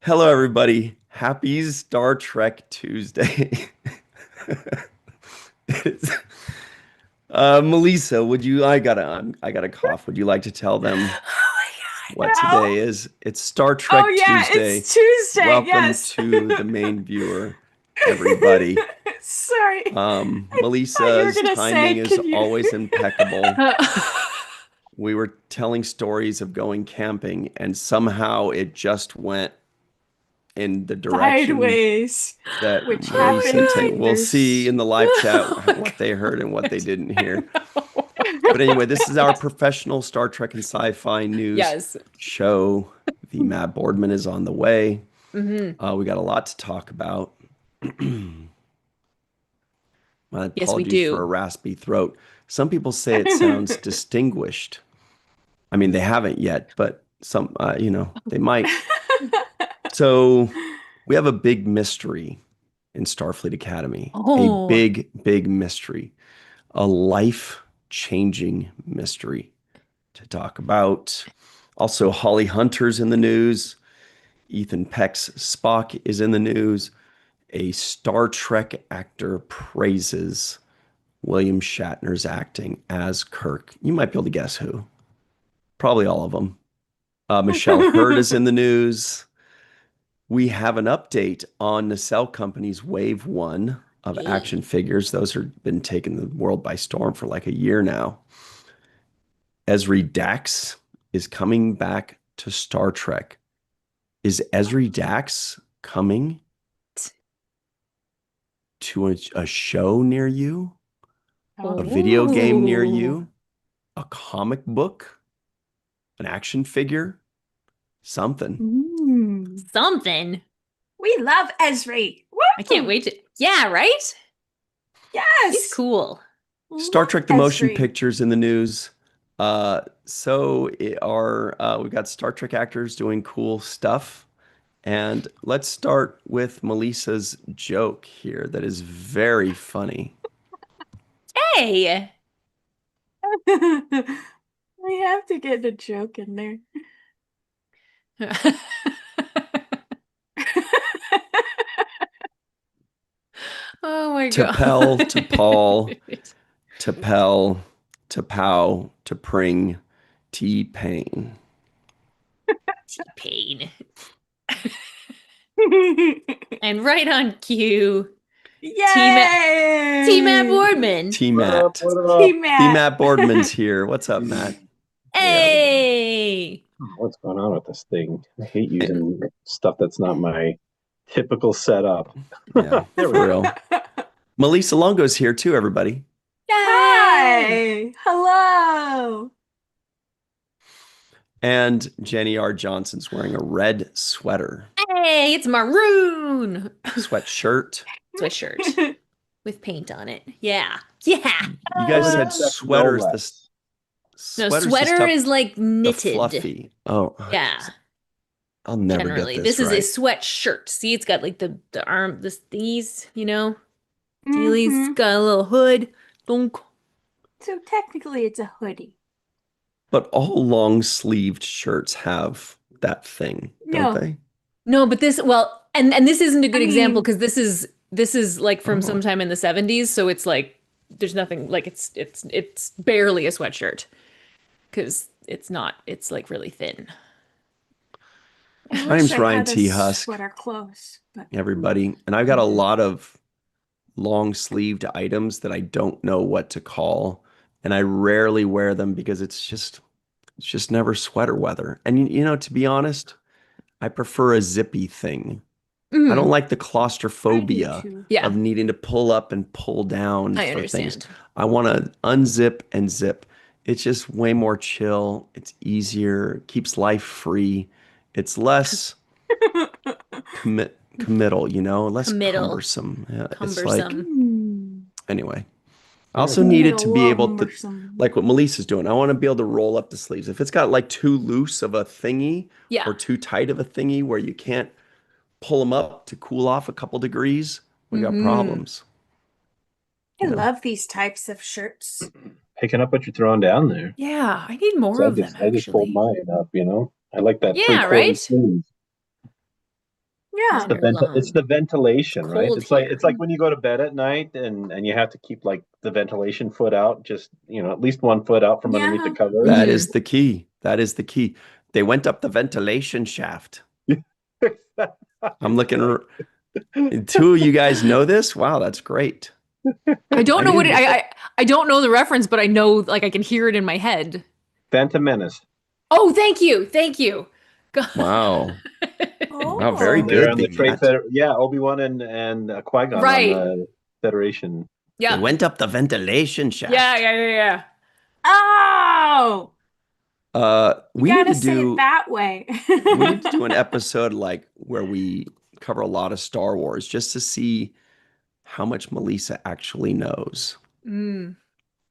Hello, everybody. Happy Star Trek Tuesday. It's- Melissa, I got a cough. Would you like to tell them Oh my what God, today is? It's Star no. Oh Trek yeah, Tuesday. it's Tuesday. Welcome Yes. to the main viewer, everybody. Sorry. I thought you were Melissa's gonna timing say, is can you always impeccable. uh, We were telling stories of going camping, and somehow it just went in the direction sideways, that which Marie happened said to take. We'll see there's in the live chat what they heard and what they didn't hear. But anyway, this is our professional Star Trek and sci-fi news Yes. show. The Matt Boardman is on the way. Hmm. We got a lot to talk about. My Yes, we apologies for a do. raspy throat. Some people say it sounds distinguished. I mean, they haven't yet, but they might. So we have a big mystery in Starfleet Academy, a Oh, big, big mystery, a life-changing mystery to talk about. Also, Holly Hunter's in the news. Ethan Peck's Spock is in the news. A Star Trek actor praises William Shatner's acting as Kirk. You might be able to guess who. Probably all of them. Michelle Hurd is in the news. We have an update on Nacelle Company's Wave 1 of action hey. figures. Those have been taking the world by storm for like a year now. Ezri Dax is coming back to Star Trek. Is Ezri Dax coming to a show near you? A video game near Oh. you? A comic book? An action figure? Something. Something. We love Ezri. I can't Woo! wait to. Yeah, right? He's Yes. cool. Star Love Trek the Motion Ezri. Pictures in the news. We've got Star Trek actors doing cool stuff. And let's start with Melissa's joke here that is very funny. Hey. We have to get a joke in there. Oh my To God. Pell, to Paul, to Pell, to Pow, to Pring, T-Pain. T-Pain. And right on cue, T-Matt Yay! Boardman. What up? T-Matt. What up? The T-Matt. Matt Boardman's here. What's up, Matt? Yeah, Hey. what's going on with this thing? I hate using stuff that's not my typical setup. Yeah, There we for go. real. Melissa Longo's here too, everybody. Yay. Hi. Hello. And Jenny R. Johnson's wearing a red sweater, Hey, it's maroon. sweatshirt. Sweatshirt with paint on it. Yeah. Yeah. You I guys would said expect no sweaters. less. No, Sweaters, the sweater stuff, is like the knitted. fluffy. Oh, Yeah. I'll never get Generally. This this is a right. sweatshirt. See, it's got like the arm, these, dealies. Mm-hmm. Got a little hood. Dunk. So technically it's a hoodie. But all long-sleeved shirts have that thing, don't No. they? No, but and this isn't a I good example mean, because this is like from Oh, sometime in the 70s, so it's like there's nothing like it's barely a sweatshirt because it's like really thin. I my wish name's I Ryan had a T. Husk, sweater close, but everybody, and I've got a lot of long-sleeved items that I don't know what to call, and I rarely wear them because it's just never sweater weather. And to be honest, I prefer a zippy thing. I don't Mhm. like the I do claustrophobia too. Yeah, of needing to pull up and pull down I for things. understand. I want to unzip and zip. It's just way more chill. It's easier, keeps life free. It's less less Committal, cumbersome. Yeah, it's like cumbersome. anyway. I Yeah, also need it to Committal be love able to, Merson. like what Melissa's doing. I want to be able to roll up the sleeves. If it's got like too loose of a thingy Yeah. or too tight of a thingy where you can't pull them up to cool off a couple degrees, we got Hmm. problems, I you know. love these types of shirts. Picking up what you're throwing down there. Yeah, I need more So I of them just I just pulled actually. mine up. I like that Yeah, three-quarter right? sleeve. Yeah. It's the ventilation, It's right? cold It's like here. when you go to bed at night and you have to keep like the ventilation foot out, just at least one foot out from underneath the Yeah. covers. That is the key. That is the key. They went up the ventilation shaft. I'm looking. Two of you guys know this? Wow, that's great. I don't I know what need it, I don't know the reference, but I know like I can hear it in my head. Phantom Menace. Oh, thank you. Thank you. God. Wow. Wow, very Oh. They're good, on the the Trade Matt. Yeah, Obi-Wan and Qui-Gon on Right. the Federation. They Yeah. went up the ventilation shaft. Yeah. Oh. You We need gotta to say it do that way. we need to do an episode like where we cover a lot of Star Wars just to see how much Melissa actually knows. Mm. How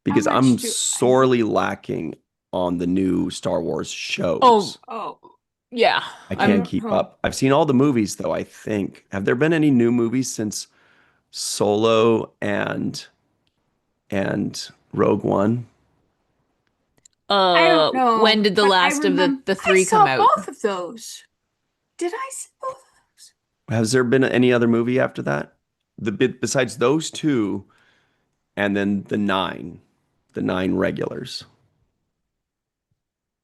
Because much I'm do I know? sorely lacking on the new Star Wars Oh, shows. Oh. yeah. I I can't don't keep know. up. I've seen all the movies though, I think. Have there been any new movies since Solo and Rogue One? I don't When know. did the But I last of remember the I three saw come out? both of those. Did I see both of those? Has there been any other movie after that? The bit besides those two and then the nine regulars.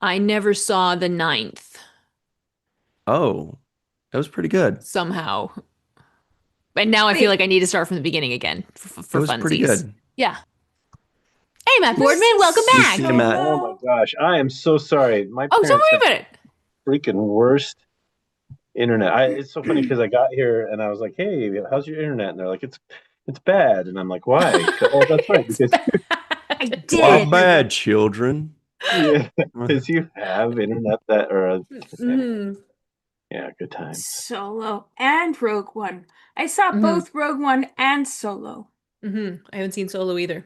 I never saw the ninth Oh, that was pretty good. somehow. And now I feel Wait, like I need to start from the beginning again It for was pretty funsies. good. Yeah. Hey, Matt this Boardman, welcome is You back. see, Matt. Oh my gosh, I am so sorry. My Oh, don't parents have worry about it. freaking worst internet. It's so funny because I got here and I was like, "Hey, how's your internet?" And they're like, "It's bad." And I'm like, "Why?" Oh, that's right, It's because I bad. Why did. bad, children? yeah, because you have internet that Mhm. yeah, good times. Solo and Rogue One. I saw Mhm. both Rogue One and Solo. I haven't seen Solo either.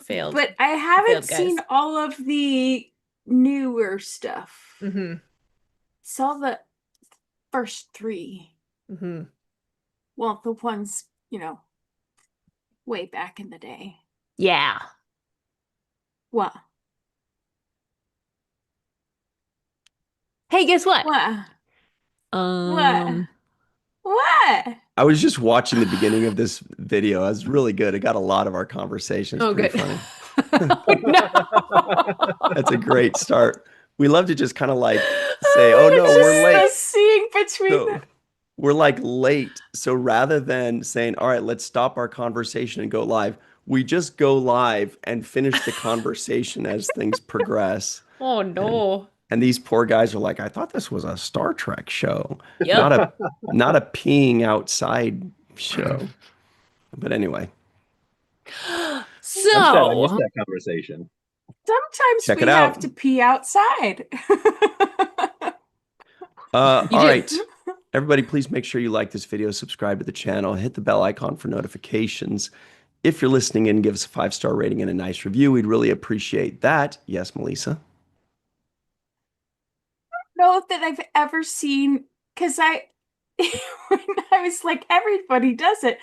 Failed. But I haven't Failed, guys. seen all of the newer stuff. Mm-hmm. Saw the first three. Mm-hmm. Well, the ones, way back in the day. Yeah. What? Hey, guess what? What? Um, What? I was just watching the beginning of this video. It was really good. It got a lot of our conversation. It's oh, pretty good. funny. Oh, no. That's a great start. We love to just kind of like say, "Oh no, It's we're just late." the seeing between So the. we're like late. So rather than saying, "All right, let's stop our conversation and go live," we just go live and finish the conversation as things progress. Oh, And no. and these poor guys are like, "I thought this was a Star Trek show, Yep. not a peeing outside show." But anyway, I'm sad I missed So, that conversation. Sometimes check we it have out. to pee outside. you All do. right. Everybody, please make sure you like this video, subscribe to the channel, hit the bell icon for notifications. If you're listening in, give us a 5-star rating and a nice review. We'd really appreciate that. Yes, Melissa? Know that I've ever seen because when I was like, everybody does it.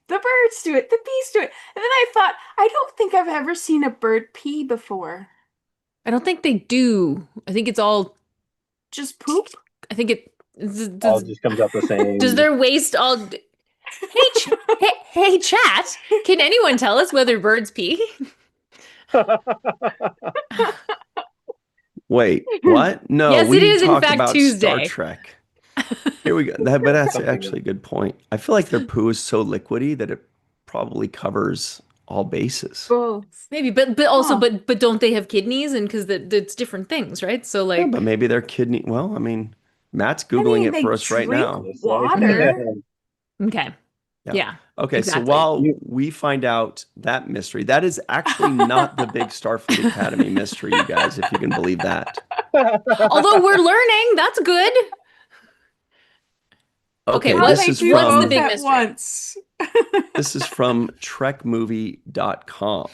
The birds do it, the bees do it. And then I thought, I don't think I've ever seen a bird pee before. I don't think they do. I think it's all, Just poop? I think it, All does, just comes out the does same. their waste all, hey, chat, can anyone tell us whether birds pee? Wait, what? No, Yes, it we is in talked fact about Star Tuesday. Trek. Here we go. But that's actually a good point. I feel like their poo is so liquidy that it probably covers all bases. Both. Maybe, but also, Huh. but don't they have kidneys? And because it's different things, right? So Yeah, like, but maybe their kidney. Well, I mean, Matt's I Googling mean, it they for us right drink now. water. okay, Yeah. yeah, Okay, so exactly. while we find out that mystery, that is actually not the big Starfleet Academy mystery, you guys, if you can believe that. Although we're learning, that's good. Okay, Okay, How this they is do what's the both from big at mystery? once. this is from trekmovie.com.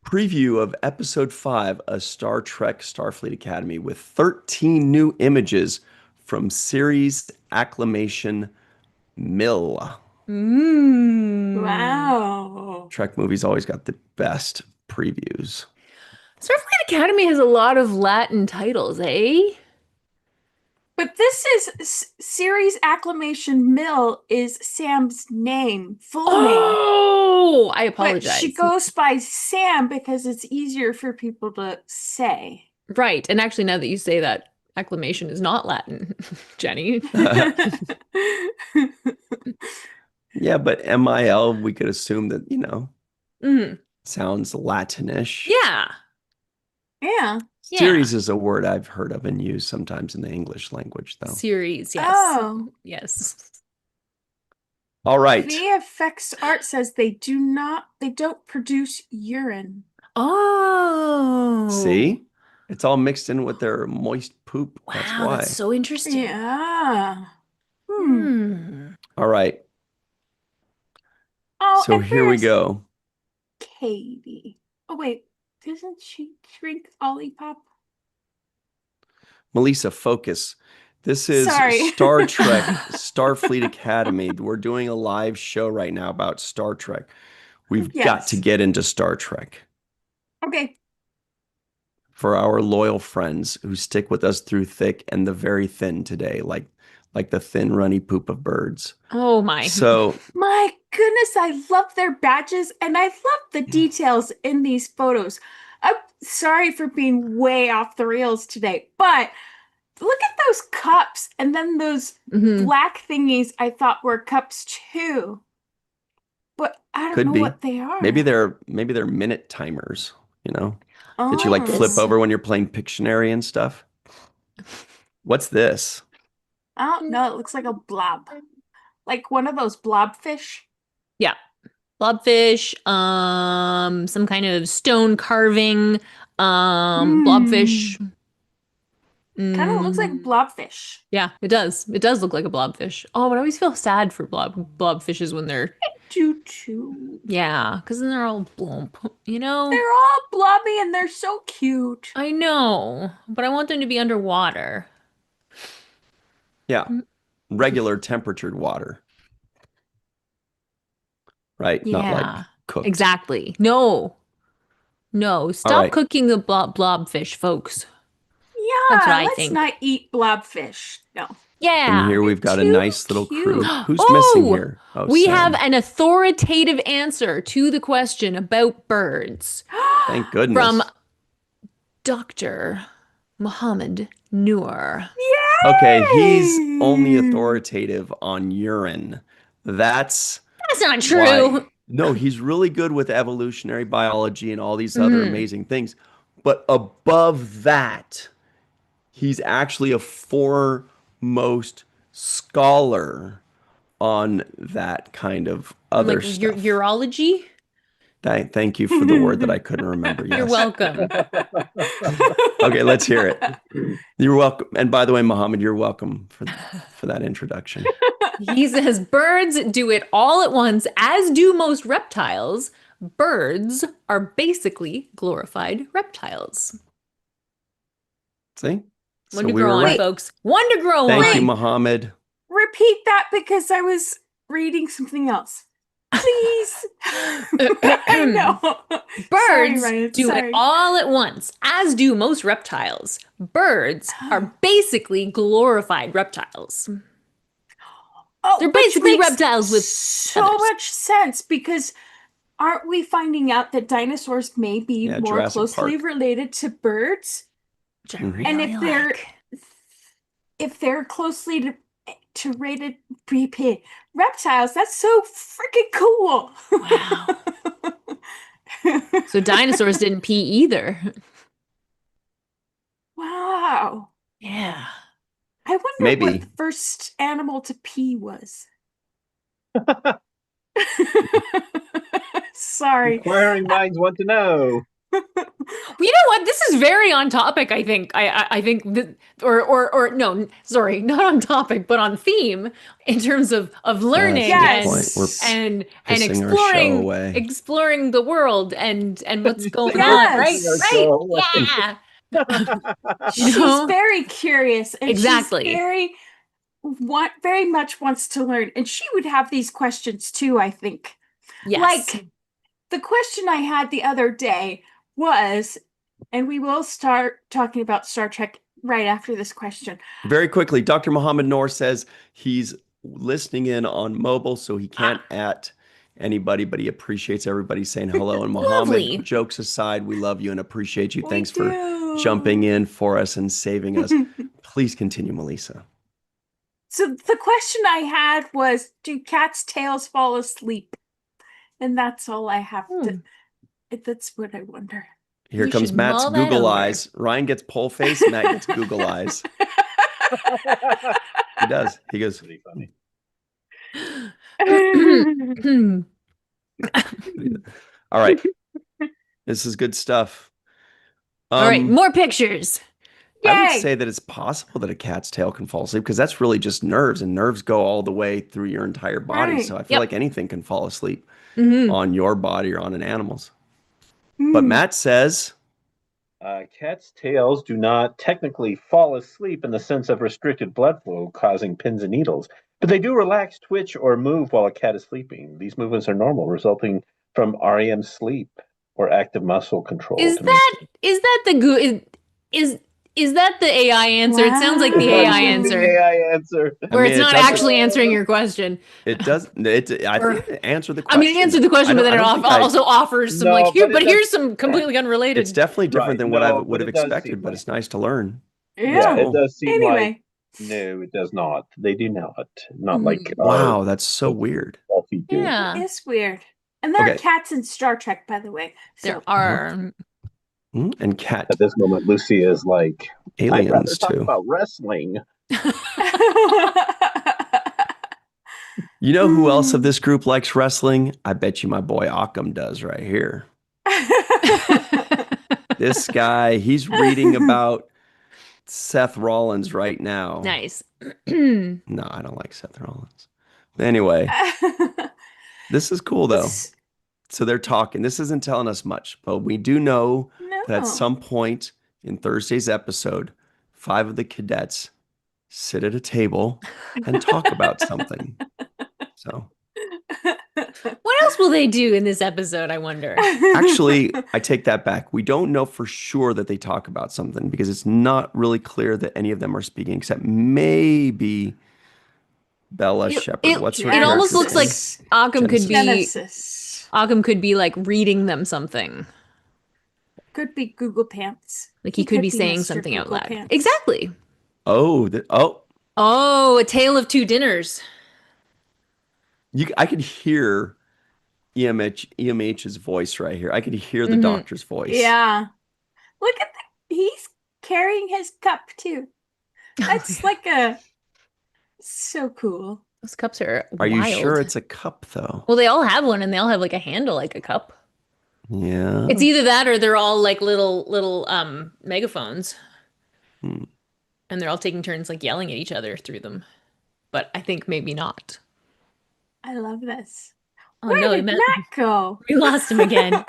Preview of episode 5 of Star Trek Starfleet Academy with 13 new images from series acclamation Mill. Wow. Trek movies always got the best previews. Starfleet Academy has a lot of Latin titles, eh? But this is Series Acclamation Mill is Sam's name, full name. Oh, I But apologize. she goes by Sam because it's easier for people to say. Right. And actually, now that you say that, acclamation is not Latin, Jenny. Yeah, but MIL, we could assume that, Mhm. sounds Latinish. Yeah. Yeah. Series is a word I've heard of and used sometimes in the English language, though. Series, yes. Oh. Yes. All right. VFX Art says they don't produce urine. Oh. See? It's all mixed in with their moist poop. That's Wow, why. that's so interesting. Yeah. All right. Oh, So and here we where's go. Katie? Oh wait, doesn't she drink Olipop? Melissa, focus. This is Sorry. Star Trek, Starfleet Academy. We're doing a live show right now about Star Trek. We've got to Yes. get into Star Trek. Okay. For our loyal friends who stick with us through thick and the very thin today, like the thin, runny poop of birds. Oh my. So My goodness, I love their badges and I love the details in these photos. I'm sorry for being way off the rails today, but look at those cups and then those Mhm. black thingies I thought were cups too. But I don't could know be. what they are. Maybe they're minute timers, that you like Oh. flip over when you're playing Pictionary and stuff. What's this? I don't know. It looks like a blob. Like one of those blobfish. Yeah. Blobfish, some kind of stone carving, blobfish. Kind of looks like blobfish. Yeah, it does. It does look like a blobfish. Oh, but I always feel sad for blobfishes when they're Choo-choo. yeah, because then they're all blump, They're all blobby and they're so cute. I know, but I want them to be underwater. Yeah. Regular temperatured water. Right? Not like Yeah, cooked. exactly. No, stop right. cooking the blobfish, folks. Yeah, That's what I let's think. not eat blobfish. No. Yeah. And here we've got a too nice little crew. cute. Who's missing here? Oh, we Sam. have an authoritative answer to the question about birds Thank goodness. from Dr. Muhammad Noor. Okay, he's only authoritative on urine. That's not true. why. No, he's really good with evolutionary biology and all these other amazing things. But above that, he's actually a foremost scholar on that kind of other Like stuff. urology? Thank you for the word that I couldn't remember. Yes. You're welcome. Okay, let's hear it. You're welcome. And by the way, Mohammed, you're welcome for that introduction. He says birds do it all at once, as do most reptiles. Birds are basically glorified reptiles. See? One to grow on, right. folks. One to grow on. Thank you, Mohammed. Repeat that because I was reading something else. Please. I know. Birds Sorry, Ryan. do it all at once, as do most reptiles. Birds are basically glorified reptiles. Oh, They're which basically makes reptiles with so feathers. much sense because aren't we finding out that dinosaurs may be Yeah, more Jurassic closely Park. related to birds? Which I Mhm. really And like. if they're closely to rated reptiles, that's so freaking cool. Wow. So dinosaurs didn't pee either. Wow. Yeah. I wonder Maybe. what the first animal to pee was. Sorry. Inquiring minds want to know. Well, you know what? This is very on topic, I think. I think or no, sorry, not on topic, but on theme in terms of learning Yes. and Pissing our show away. exploring the world and what's going Yes. on, right? Pissing our Right? show away. Yeah. She's know? very curious and Exactly. she's very much wants to learn. And she would have these questions too, I think. Yes. Like the question I had the other day was, and we will start talking about Star Trek right after this question. Very quickly, Dr. Mohammed Noor says he's listening in on mobile, so he can't at anybody, but he appreciates everybody saying hello. And Mohammed, Lovely. jokes aside, we love you and appreciate you. We Thanks for do. jumping in for us and saving us. Please continue, Melissa. So the question I had was, do cats' tails fall asleep? And that's all I have to. That's what I wonder. Here You comes should Matt's mull that Google over. eyes. Ryan gets pole face, Matt gets Google eyes. He does. He goes, Pretty funny. all right. This is good stuff. All right, more pictures. I would Yay! say that it's possible that a cat's tail can fall asleep because that's really just nerves, and nerves go all the way through your entire body. Right. So I feel like anything can fall asleep Mhm. on your body or on an animal's. But Matt says, Cats' tails do not technically fall asleep in the sense of restricted blood flow causing pins and needles, but they do relax, twitch, or move while a cat is sleeping. These movements are normal, resulting from REM sleep or active muscle control. Is that the is that the AI answer? It sounds like the Wow. AI The answer, AI answer. where mean, it's it not doesn't- actually answering your question. it does. I Or- think it answered the I question. mean, it answered the question, but then it also offers some No, but it here's some completely unrelated. It's definitely different Right, than what I no, would but have it does expected, seem but like- it's nice to learn. Yeah. It does seem Anyway. like no, it does not. They do not. Not like Wow, that's so weird. Selfie do. Yeah, It's weird. And there are Okay. cats in Star Trek, by the way. there So are. And cat At this moment, Lucy is like, I'd rather aliens talk too. about wrestling. You know who else of this group likes wrestling? I bet you my boy Occam does right here. This guy, he's reading about Seth Rollins right now. Nice. No, I don't like Seth Rollins. Anyway, this is cool though. So they're talking. This isn't telling us much, but we do know that at No. some point in Thursday's episode, 5 of the cadets sit at a table and talk about something. So What else will they do in this episode, I wonder? actually, I take that back. We don't know for sure that they talk about something because it's not really clear that any of them are speaking, except maybe Bella Shepherd. What's her It almost character's looks name? like Occam could be Genesis. Occam could be like reading them something. Could be Google Pants. Like he could be saying Mr. something out Google loud. Pants. Exactly. Oh, Oh, A Tale of Two Dinners. I could hear EMH's voice right here. I could hear the doctor's voice. Yeah. Look at he's carrying his cup too. That's like so cool. Those cups are Are you wild. sure it's a cup though? Well, they all have one and they all have like a handle like a cup. Yeah. It's either that or they're all like little megaphones. Hmm. And they're all taking turns like yelling at each other through them. But I think maybe not. I love this. Oh Where no, did Matt go? we lost him again.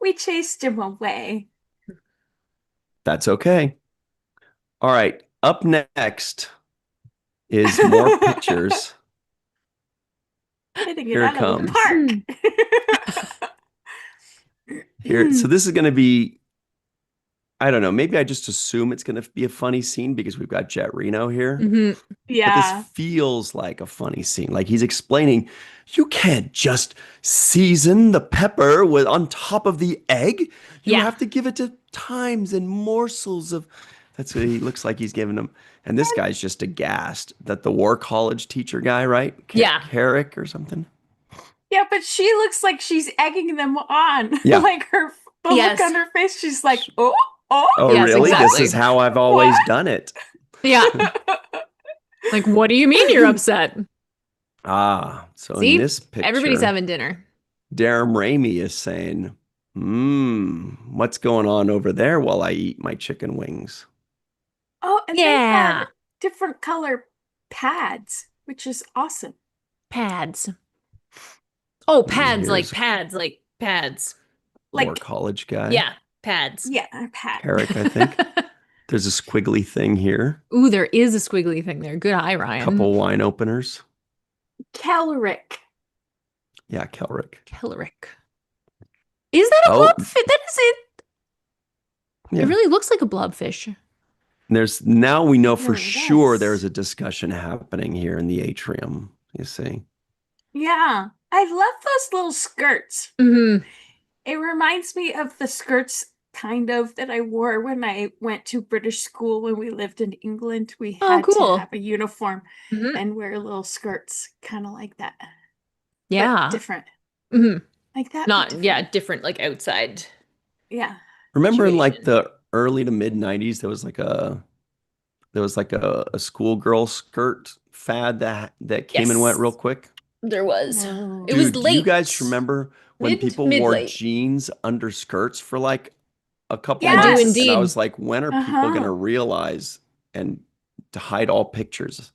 We chased him away. That's okay. All right. Up next is more pictures. Hitting it Here it out of comes. the park. Here, so this is going to be, I don't know, maybe I just assume it's going to be a funny scene because we've got Jet Reno here. Mhm. But Yeah. this feels like a funny scene. Like he's explaining, you can't just season the pepper with on top of the egg. You Yeah. have to give it to times and morsels of. That's what he looks like he's giving them. And this guy's just aghast that the war college teacher guy, right? Yeah. Carrick or something. Yeah, but she looks like she's egging them on. Yeah. Like the Yes. look on her face, she's like, oh. Oh, Yes, really? exactly. This is how I've always What? done it. Yeah. Like, what do you mean you're upset? Ah, so See? in this picture, Everybody's having dinner. Darren Ramey is saying, what's going on over there while I eat my chicken wings? Oh, and they Yeah. had different color pads, which is awesome. Pads. Oh, pads, like Here's- pads, like pads. Like, War college guy. Yeah, pads. yeah, pads. Carrick, I think. There's a squiggly thing here. Ooh, there is a squiggly thing there. Good eye, Ryan. Couple wine openers. Caloric. Yeah, Kelrick. Kellerick. Is that a Oh. blobfish? That is it. Yeah. It really looks like a blobfish. Now we know for Really sure does. there's a discussion happening here in the atrium, you see. Yeah. I love those little skirts. Hmm. It reminds me of the skirts kind of that I wore when I went to British school when we lived in England. We Oh, had to cool. have a uniform Hmm. and wear little skirts, kind of like that, but Yeah. different. Hmm. Like that, but Not, yeah, different. different, like outside Yeah. Remember in like situation. the early to mid 90s, there was like a schoolgirl skirt fad that came and went real Yes, quick. there was. Whoa. It was Dude, do you late. guys remember when people Mid wore late. jeans under skirts for like a couple I do months? And I Yes. indeed. was like, when are people going to Uh-huh. realize and to hide all pictures?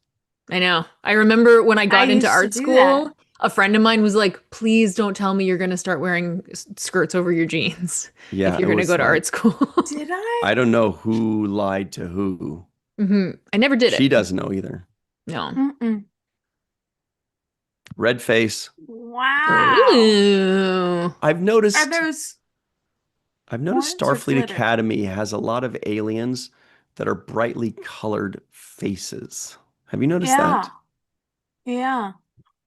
I know. I remember when I I got into used to art do that. school, a friend of mine was like, please don't tell me you're going to start wearing skirts over your jeans if Yeah, you're it going to was go to art like, school. Did I? I don't know who lied to who. I never did She it. doesn't know either. No. Mm-mm. Red face. Wow. Ooh. I've Are noticed those orange or Starfleet glitter? Academy has a lot of aliens that are brightly colored faces. Have you noticed Yeah. that? Yeah. Ooh,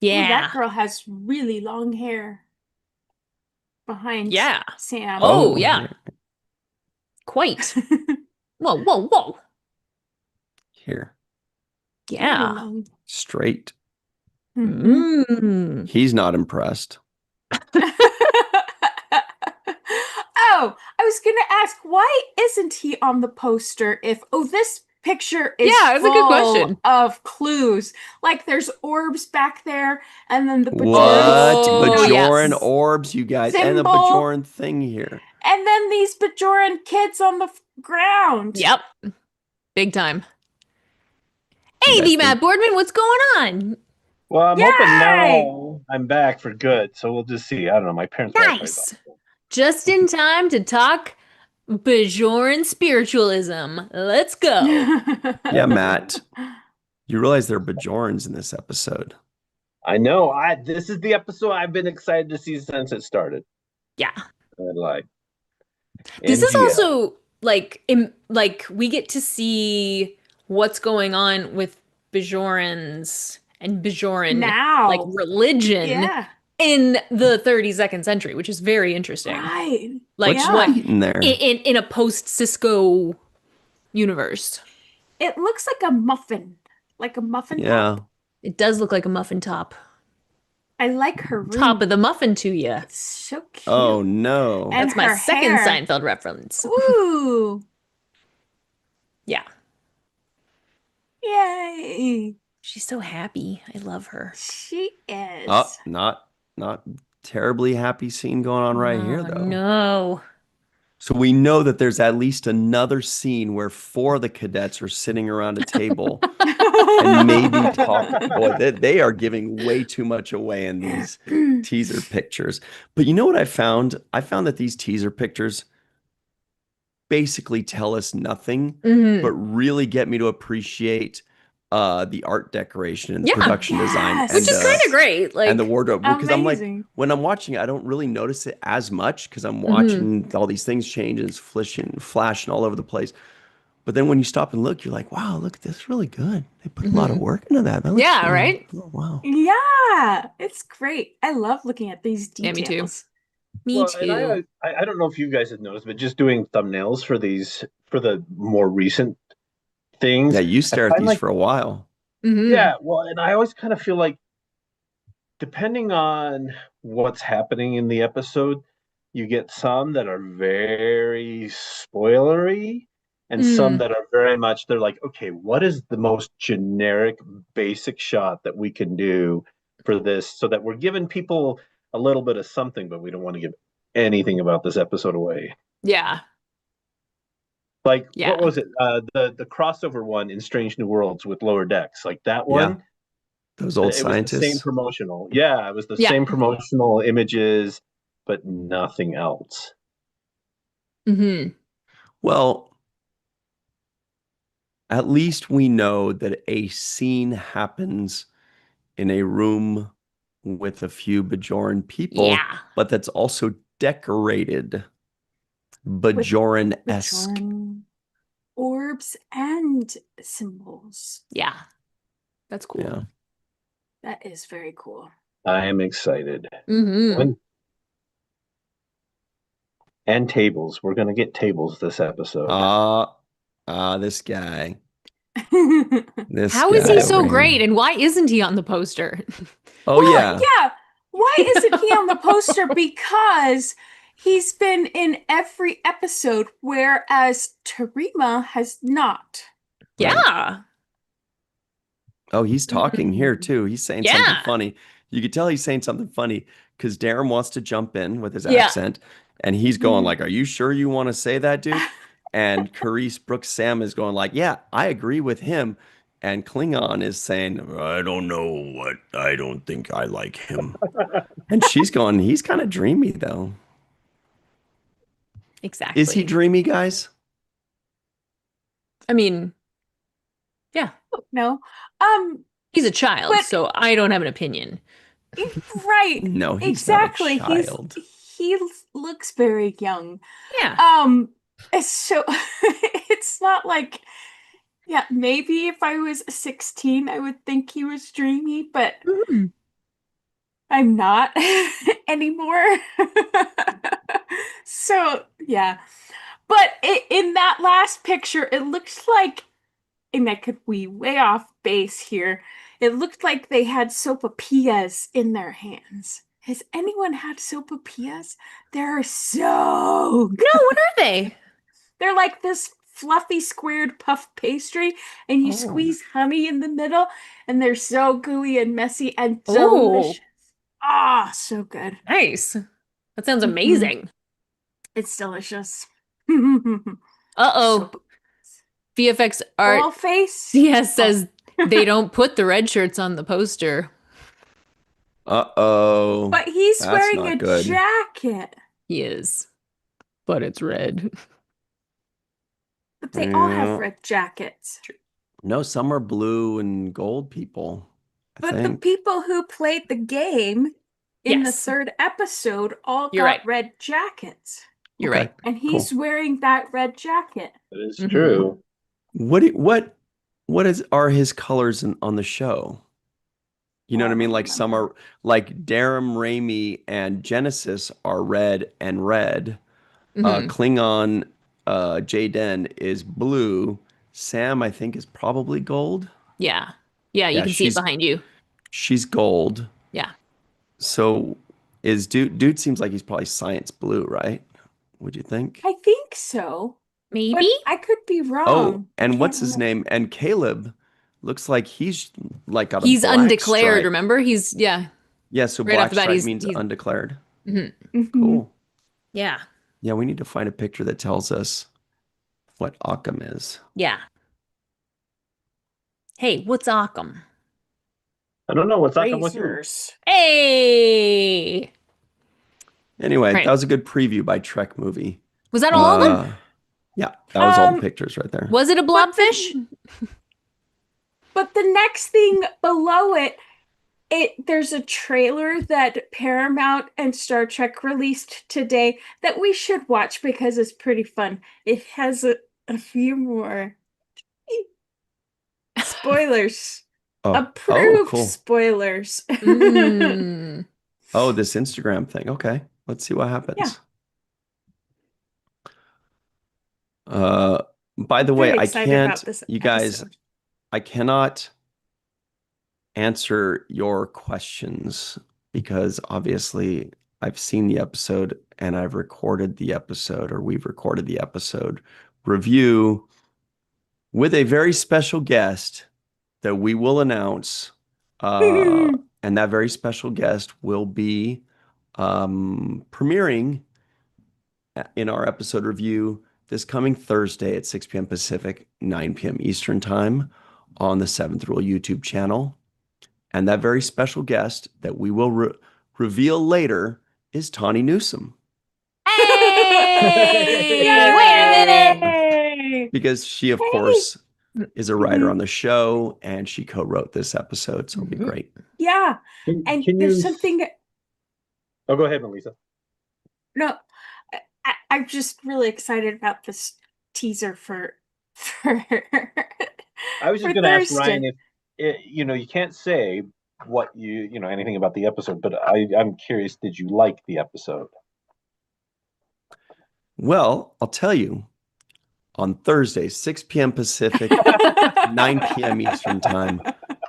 that Yeah. girl has really long hair behind Yeah. Sam. Oh, Oh, yeah. Quite. Whoa, whoa, whoa. here. Very Yeah. long. Straight. Mhm. Mm. He's not impressed. Oh, I was gonna ask, why isn't he on the poster this picture is Yeah, it's a good full question. of clues. Like there's orbs back there, and then the Bajoran What? Oh, Bajoran yes. orbs, you guys, and the symbol, Bajoran thing here. and then these Bajoran kids on the ground. Yep. Big time. You Hey, guys the think Matt Boardman, what's going on? Well, I'm hoping Yay! now I'm back for good, so we'll just see. I don't know. My parents' Wi-Fi's Nice. off. Just in time to talk Bajoran spiritualism. Let's go. yeah, Matt, you realize there are Bajorans in this episode. I know. This is the episode I've been excited to see since it started. Yeah. I like This is NGL. also like we get to see what's going on with Bajorans and Bajoran like Now. religion Yeah. in the 32nd century, which is very interesting. Right. Like What you what Yeah. eating there? in a post-Cisco universe. It looks like a muffin Yeah. top. It does look like a muffin top. I like her Top of room. the muffin to you. It's so cute. Oh no. And That's my her second hair. Seinfeld reference. Ooh. Yeah. Yay. She's so happy. I love her. She Oh, is. not terribly happy scene going on right here Oh, though. no. So we know that there's at least another scene where four of the cadets are sitting around a table and maybe talking. Boy, they are giving way too much away in these teaser pictures. But you know what I found? I found that these teaser pictures basically tell us nothing, but Hmm. really get me to appreciate the art decoration and the Yeah. production design Which is kind Yes. of great. and the Like, wardrobe. Because I'm like, Amazing. when I'm watching it, I don't really notice it as much because I'm mhm. watching all these things change and it's flashing all over the place. But then when you stop and look, you're like, wow, look, that's really good. They put a lot of Mhm. work into that. That looks Yeah, really, right? oh, wow. Yeah. It's great. I love looking at these Yeah, me too. details. Me Well, and too. I don't know if you guys have noticed, but just doing thumbnails for the more recent Yeah, things, you I stare at find these like for a while. Hmm. yeah, well, and I always kind of feel like depending on what's happening in the episode, you get some that are very spoilery and some Mm. that are very much they're like, okay, what is the most generic basic shot that we can do for this so that we're giving people a little bit of something, but we don't want to give anything about this episode away. Yeah. Like what Yeah. was it? The crossover one in Strange New Worlds with Lower Decks, like that Yeah, one. those old It was the same scientists. promotional. Yeah, it was the Yeah. same promotional images, but nothing else. Hmm. Well, at least we know that a scene happens in a room with a few Bajoran people, Yeah. but that's also decorated With Bajoran-esque. Bajoran verbs and symbols. Yeah. That's cool. Yeah. That is very cool. I am excited. Mm-hmm. And tables. We're going to get tables this episode. This guy. This How is guy he so over great, here. and why isn't he on the poster? Oh, yeah. Yeah. Why isn't he on the poster? Because he's been in every episode, whereas Terima has not. Yeah. Oh, he's talking here too. He's saying something Yeah. funny. You could tell he's saying something funny because Darren wants to jump in with his Yeah. accent, and he's going like, "Are you sure you want to say that, dude?" And Carice Brooks Sam is going like, "Yeah, I agree with him." And Klingon is saying, "I don't know what. I don't think I like him." And she's going, "He's kind of dreamy though." Exactly. Is he dreamy, guys? I mean, yeah. No. He's a child, But- so I don't have an opinion. Right. No, he's Exactly. not a child. He looks very young. Yeah. So it's not like, yeah, maybe if I was 16, I would think he was dreamy, but Mhm. I'm not anymore. So, yeah. But in that last picture, it looks like, and I could be way off base here, it looked like they had sopapillas in their hands. Has anyone had sopapillas? They're so good. No, what are they? They're like this fluffy squared puff pastry, and you Oh. squeeze honey in the middle, and they're so gooey and messy and Oh. delicious. Ah, so good. Nice. That sounds Mhm. amazing. It's delicious. Uh-oh. So- VFX All art face. CS says they don't put the red shirts on the poster. Uh-oh. But he's That's wearing not a good. jacket. He is. But it's red. But they all Yeah. have red jackets. No, some are blue and gold people, I But the think. people who played the game in the Yes. third episode all You're got right. red jackets. You're Okay. right. And he's wearing that red jacket. That is Mhm. true. What are his colors on the show? You know Oh, what I I mean? don't Like some remember. are like Darum, Raimi, and Genesis are red and red. Mhm. Klingon, Jaden is blue. Sam, I think, is probably gold. Yeah. Yeah, you Yeah, can see it she's behind you. she's gold. Yeah. So is dude seems like he's probably science blue, right? Would you think? I think so. But Maybe? I could be wrong. Oh, I and can't what's his remember. name? And Caleb looks like he's like got a He's black undeclared, stripe. remember? Yeah. Yeah, so Right off black the bat, stripe he's means undeclared. Mhm. Mhm. Cool. Yeah. Yeah, we need to find a picture that tells us what Occam is. Yeah. Hey, what's Occam? I don't know what's up with you. Razors. Hey! Anyway, Right. that was a good preview by Trek movie. Was that all of them? Yeah, that was all the Um, pictures right there. Was it a blobfish? But the next thing below it, there's a trailer that Paramount and Star Trek released today that we should watch because it's pretty fun. It has a few more spoilers. Oh, Approved cool. spoilers. Mm. Oh, this Instagram thing. Okay, let's see what happens. Yeah. By the way, Very I excited can't, about this you guys, episode. I cannot answer your questions because obviously I've seen the episode and I've recorded the episode, or we've recorded the episode review with a very special guest that we will announce. And that very special guest will be premiering in our episode review this coming Thursday at 6 p.m. Pacific, 9 p.m. Eastern Time on the Seventh Rule YouTube channel. And that very special guest that we will reveal later is Tawny Newsome. Hey! Yay! Wait a minute! Yay! Because she, of Hey! course, is a writer Mhm. on the show and she co-wrote this episode. So it'll be Mhm. great. Yeah, and Can there's you? something. Oh, go ahead, Melissa. No, I'm just really excited about this teaser for for I was just for going to ask Ryan Thursday. if you can't say what anything about the episode, but I'm curious. Did you like the episode? Well, I'll tell you, on Thursday, 6 p.m. Pacific, 9 p.m. Eastern Time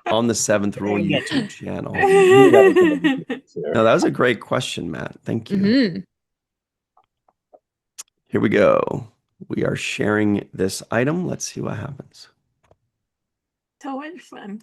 on the Seventh Rule Dang it. YouTube channel. I knew that was going to be the answer. No, that was a great question, Matt. Thank you. Mhm. Here we go. We are sharing this item. Let's see what happens. So much fun.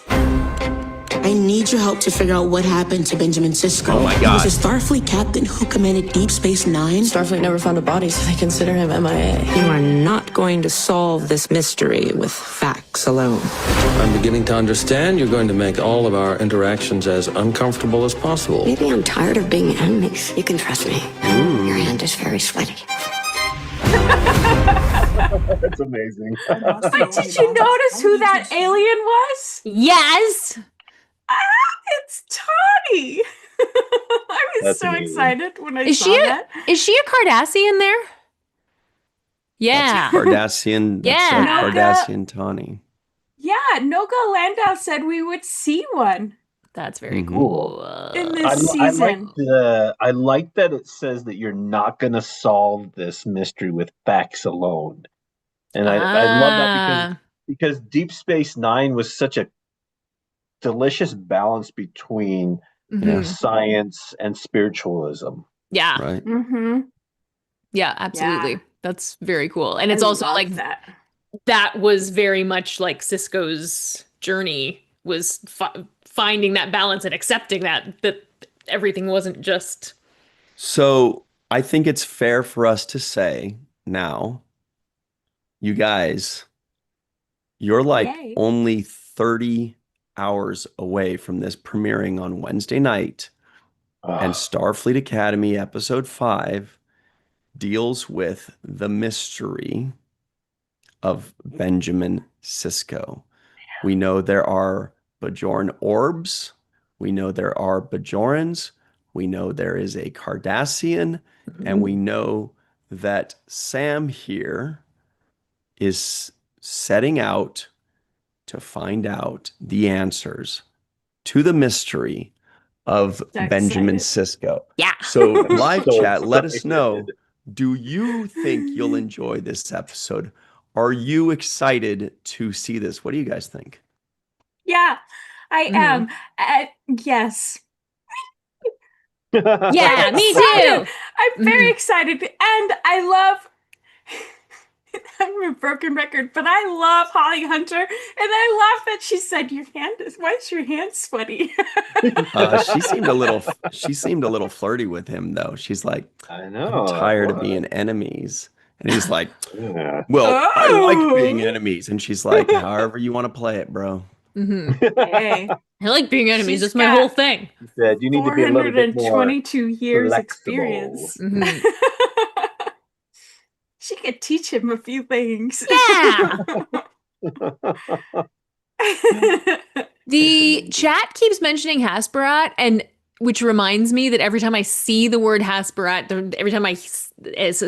I need your help to figure out what happened to Benjamin Sisko. Oh my He God. was a Starfleet captain who commanded Deep Space Nine. Starfleet never found a body, so they consider him MIA. You are not going to solve this mystery with facts alone. I'm beginning to understand you're going to make all of our interactions as uncomfortable as possible. Maybe I'm tired of being enemies. You can trust me. Your hand is very sweaty. That's amazing. But did you notice who that alien was? Yes. It's Tawny. I was That's so amazing. excited when I Is saw she that. is she a Cardassian there? Yeah. Cardassian. Yeah. That's a Cardassian Tawny. Yeah, Noga Landau said we would see one That's very Mhm. cool. in I this season. like that it says that you're not going to solve this mystery with facts alone, and I love that because Deep Space Nine was such a delicious balance between Mhm. science and spiritualism. Yeah. Right. Mm-hmm. Yeah, absolutely. Yeah. That's very cool. And it's also like that was very much like Cisco's journey was finding that balance and accepting that everything wasn't just. So I think it's fair for us to say now, you guys, you're like Yay. only 30 hours away from this premiering on Wednesday night. And Starfleet Academy episode 5 deals with the mystery of Benjamin Sisko. We know there are Bajoran orbs. We know there are Bajorans. We know there is a Cardassian. And we know that Sam here is setting out to find out the answers to the mystery of So Benjamin excited. Sisko. Yeah. So live so chat, let us know. excited. Do you think you'll enjoy this episode? Are you excited to see this? What do you guys think? Yeah, I Mhm. am. Yes. Yeah, me Excited. too. I'm very excited. And I love, I'm a broken record, but I love Holly Hunter. And I love that she said, why is your hand sweaty? She seemed a little flirty with him though. She's like, I know. I'm tired of being enemies. And he's like, Yeah. well, I like being Oh. enemies. And she's like, however you want to play it, bro. Hey, I like being enemies. She's That's my got whole thing. He said you need to be a little bit more 422 years flexible. experience. Mhm. She could teach him a few things. Yeah. The chat keeps mentioning Hasperat, and which reminds me that every time I see the word Hasperat, every time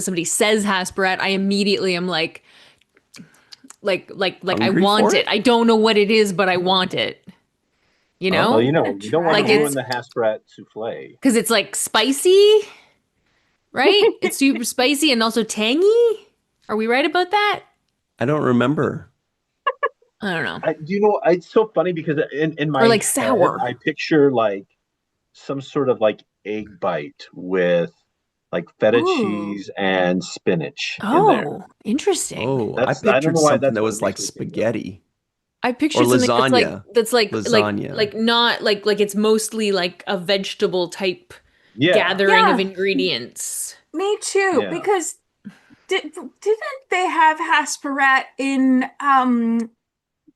somebody says Hasperat, I immediately am like I Hungry want for it. it? I don't know what it is, but I want it. You know? Well, you don't want Like to ruin it's- the Hasperat souffle. Because it's like spicy, right? It's super spicy and also tangy. Are we right about that? I don't remember. I don't know. It's so funny because in my Or like head, sour. I picture like some sort of like egg bite with like feta Ooh. cheese and spinach in there. Oh, interesting. Oh, I I don't know pictured why something that's that what was it like makes me think of. spaghetti. I picture Or something lasagna. that's like Lasagna. not like it's mostly like a vegetable type Yeah. gathering of Yeah. ingredients. Me too, Yeah. because didn't they have Hasperat in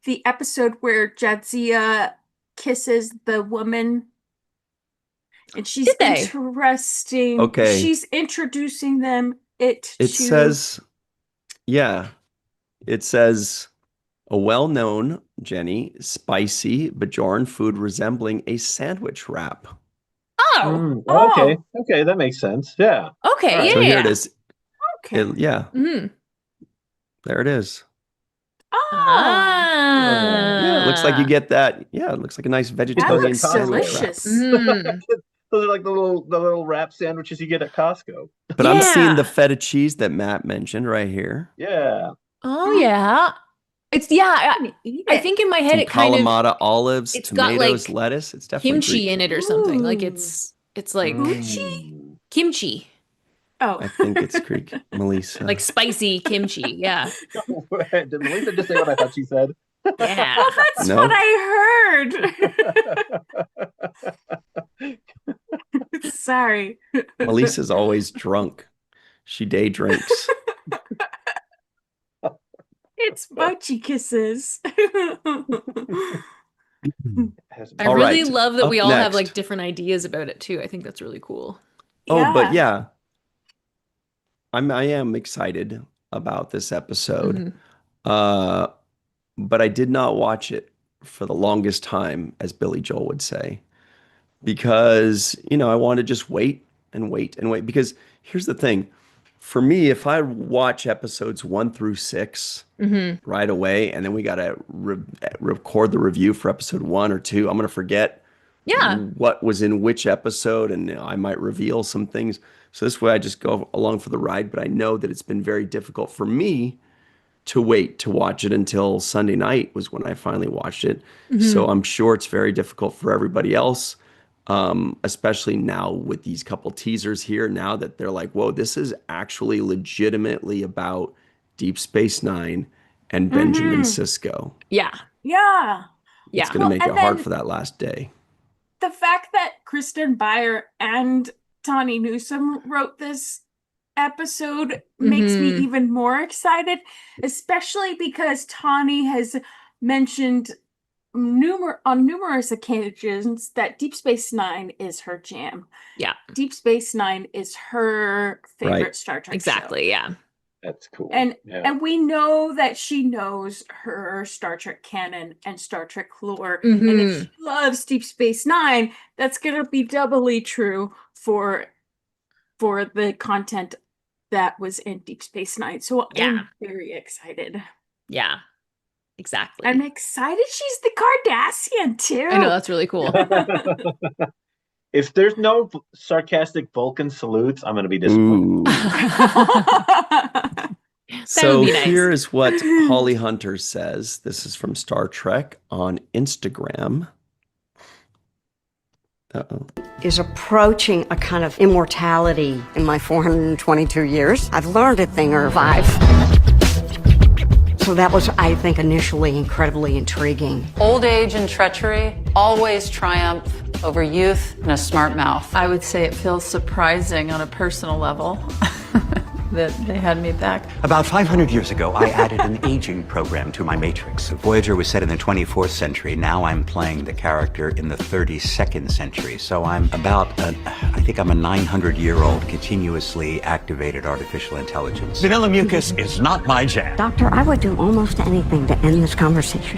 the episode where Jadzia kisses the woman? And she's Did they? interesting. Okay. She's introducing them It to says, yeah, it says a well-known, Jenny, spicy Bajoran food resembling a sandwich wrap. Oh, Okay, that makes sense. Yeah. okay, Alright. yeah. So here it Yeah. is. Okay. Yeah. Mhm. There it is. Oh, Yeah, it looks like you Ah. get that. Yeah, it looks like a nice that vegetarian looks sandwich wrap. delicious. Mm. Those are like the little wrap sandwiches you get at Costco. But I'm seeing the Yeah. feta cheese that Matt mentioned right here. Yeah. Oh yeah. It's yeah. I'm gonna eat I it. think in my head Some it kind of Kalamata olives, it's got tomatoes, like lettuce. It's definitely kimchi Greek. in it or something. Like Ooh. it's like Mm. kimchi, Oh, I think it's Greek. Melissa. like spicy kimchi. Yeah. Did Melissa just say what I thought she said? Yeah. well, that's No. what I heard. Sorry. Melissa's always drunk. She day drinks. It's mochi kisses. I All really right, love that we up all have next. like different ideas about it too. I think that's really cool. Oh, but Yeah. yeah, I am excited about this episode. Mhm. Uh, but I did not watch it for the longest time, as Billy Joel would say, because, I want to just wait and wait and wait. Because here's the thing. For me, if I watch episodes 1 through 6 Mhm. right away, and then we got to record the review for episode 1 or 2, I'm going to forget Yeah. what was in which episode, and I might reveal some things. So this way I just go along for the ride, but I know that it's been very difficult for me to wait to watch it until Sunday night was when I finally watched it. So Mhm. I'm sure it's very difficult for everybody else, especially now with these couple teasers here, now that they're like, whoa, this is actually legitimately about Deep Space Nine and Benjamin Mhm. Sisko. Yeah. Yeah. It's Yeah. going to Well, make and it hard then for that last day. the fact that Kristen Beyer and Tawny Newsome wrote this episode makes me Mhm. even more excited, especially because Tawny has mentioned on numerous occasions that Deep Space Nine is her jam. Yeah. Deep Space Nine is her favorite Right. Star Trek show. Exactly. Yeah. That's cool. And Yeah. we know that she knows her Star Trek canon and Star Trek lore. And if Mhm. she loves Deep Space Nine, that's gonna be doubly true for the content that was in Deep Space Nine. So Yeah. I'm very excited. Yeah. Exactly. I'm excited she's the Cardassian too. I know that's really cool. If there's no sarcastic Vulcan salutes, I'm going to be disappointed. Ooh. So would be nice. here is what Holly Hunter says. This is from Star Trek on Instagram. Uh-oh. Is approaching a kind of immortality in my 422 years. I've learned a thing or five. So that was, I think, initially incredibly intriguing. Old age and treachery always triumph over youth and a smart mouth. I would say it feels surprising on a personal level that they had me back. About 500 years ago, I added an aging program to my Matrix. Voyager was set in the 24th century. Now I'm playing the character in the 32nd century. So I'm I think I'm a 900-year-old continuously activated artificial intelligence. Vanilla mucus is not my jam. Doctor, I would do almost anything to end this conversation.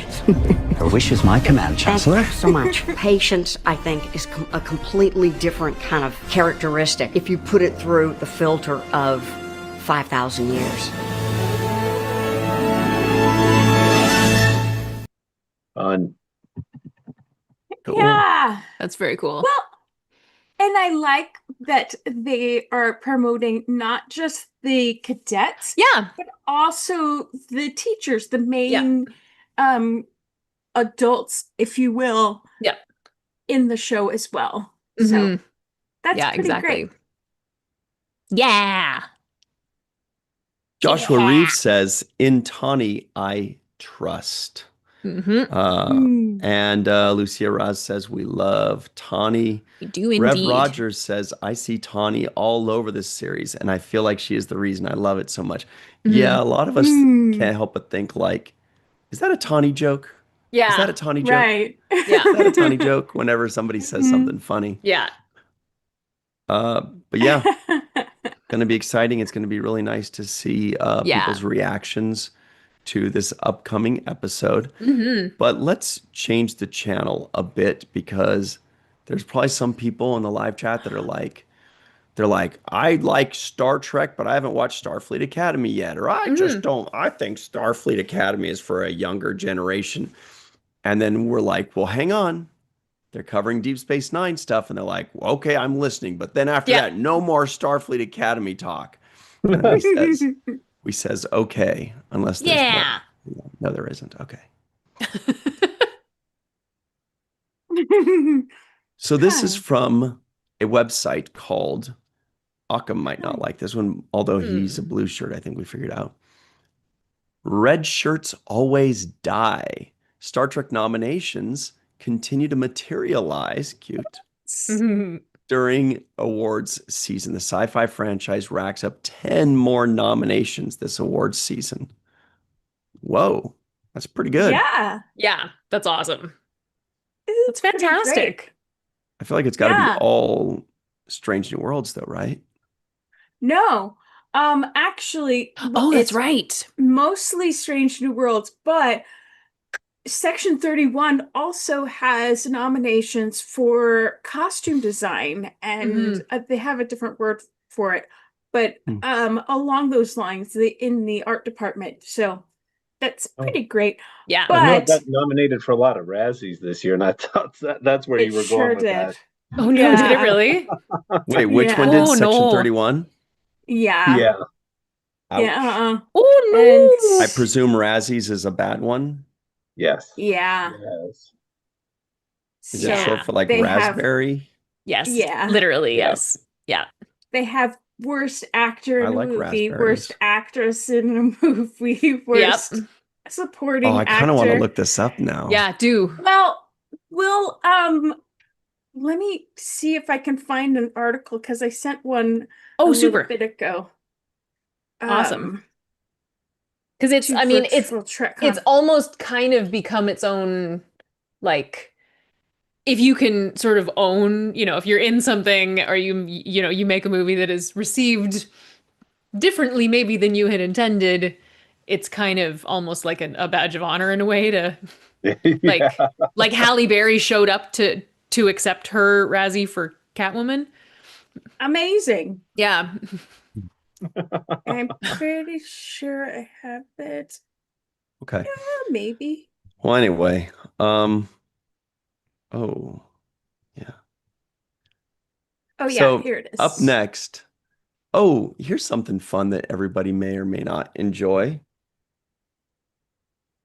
Her wish is my command, Chancellor. Thank you so much. Patience, I think, is a completely different kind of characteristic if you put it through the filter of 5,000 years. Fun. Yeah. That's very cool. Well, and I like that they are promoting not just the cadets, Yeah. but also the teachers, the main adults, if you will, Yeah. in the show as well. So Mhm. that's Yeah, pretty exactly. great. Yeah. Joshua Yeah. Reeves says, in Tawny, I trust. Mm-hmm. And Lucia Raz says, we love Tawny. We do Rev indeed. Rogers says, I see Tawny all over this series, and I feel like she is the reason I love it so much. Yeah, a lot of us can't help but think, like, is that a Tawny joke? Yeah. Is that a Tawny joke? Right. Yeah. Is that a Tawny joke whenever somebody says something funny? Yeah. But yeah, going to be exciting. It's going to be really nice to see people's reactions to this upcoming episode. Mm-hmm. But let's change the channel a bit because there's probably some people in the live chat that are like, They're like, I like Star Trek, but I haven't watched Starfleet Academy yet. Or I just don't, I think Starfleet Academy is for a younger generation. And then we're like, well, hang on. They're covering Deep Space Nine stuff. And they're like, well, okay, I'm listening. But then after that, no more Starfleet Academy talk. And we says, okay, unless there's more. No, there isn't. Okay. So this is from a website called, Occam might not like this one, although he's a blue shirt, I think we figured out. Red shirts always die. Star Trek nominations continue to materialize, cute, during awards season. The sci-fi franchise racks up 10 more nominations this awards season. Whoa, that's pretty good. Yeah. Yeah, that's awesome. That's fantastic. I feel like it's got to be all Strange New Worlds, though, right? No. Actually, oh, that's right. Mostly Strange New Worlds, but Section 31 also has nominations for costume design, and they have a different word for it, but along those lines, in the art department. So that's pretty great. Yeah. But I know it got nominated for a lot of Razzies this year, and I thought that's where you were going with that. Oh, no, did it really? Wait, which one did Section 31? Yeah. Yeah. Yeah. Oh, no. I presume Razzies is a bad one? Yes. Yeah. Yes. Is it short for like they raspberry? Yes. Yeah. Literally, yes. Yeah. They have worst actor in I a like movie, raspberries. worst actress in a movie, worst supporting Oh, I kind of want to actor. look this up now. Yeah, do. Well, we'll let me see if I can find an article because I sent one a little bit ago. Awesome. Because it's, I mean, it's almost kind of become its own, like, if you can sort of own, if you're in something or you make a movie that is received differently maybe than you had intended, it's kind of almost like a badge of honor in a way to, like Halle Berry showed up to accept her Razzie for Catwoman. Amazing. Yeah. I'm pretty sure I have it. Okay. Yeah, maybe. Well, anyway, oh, yeah. Oh, So, yeah, here it is. up next. Oh, here's something fun that everybody may or may not enjoy.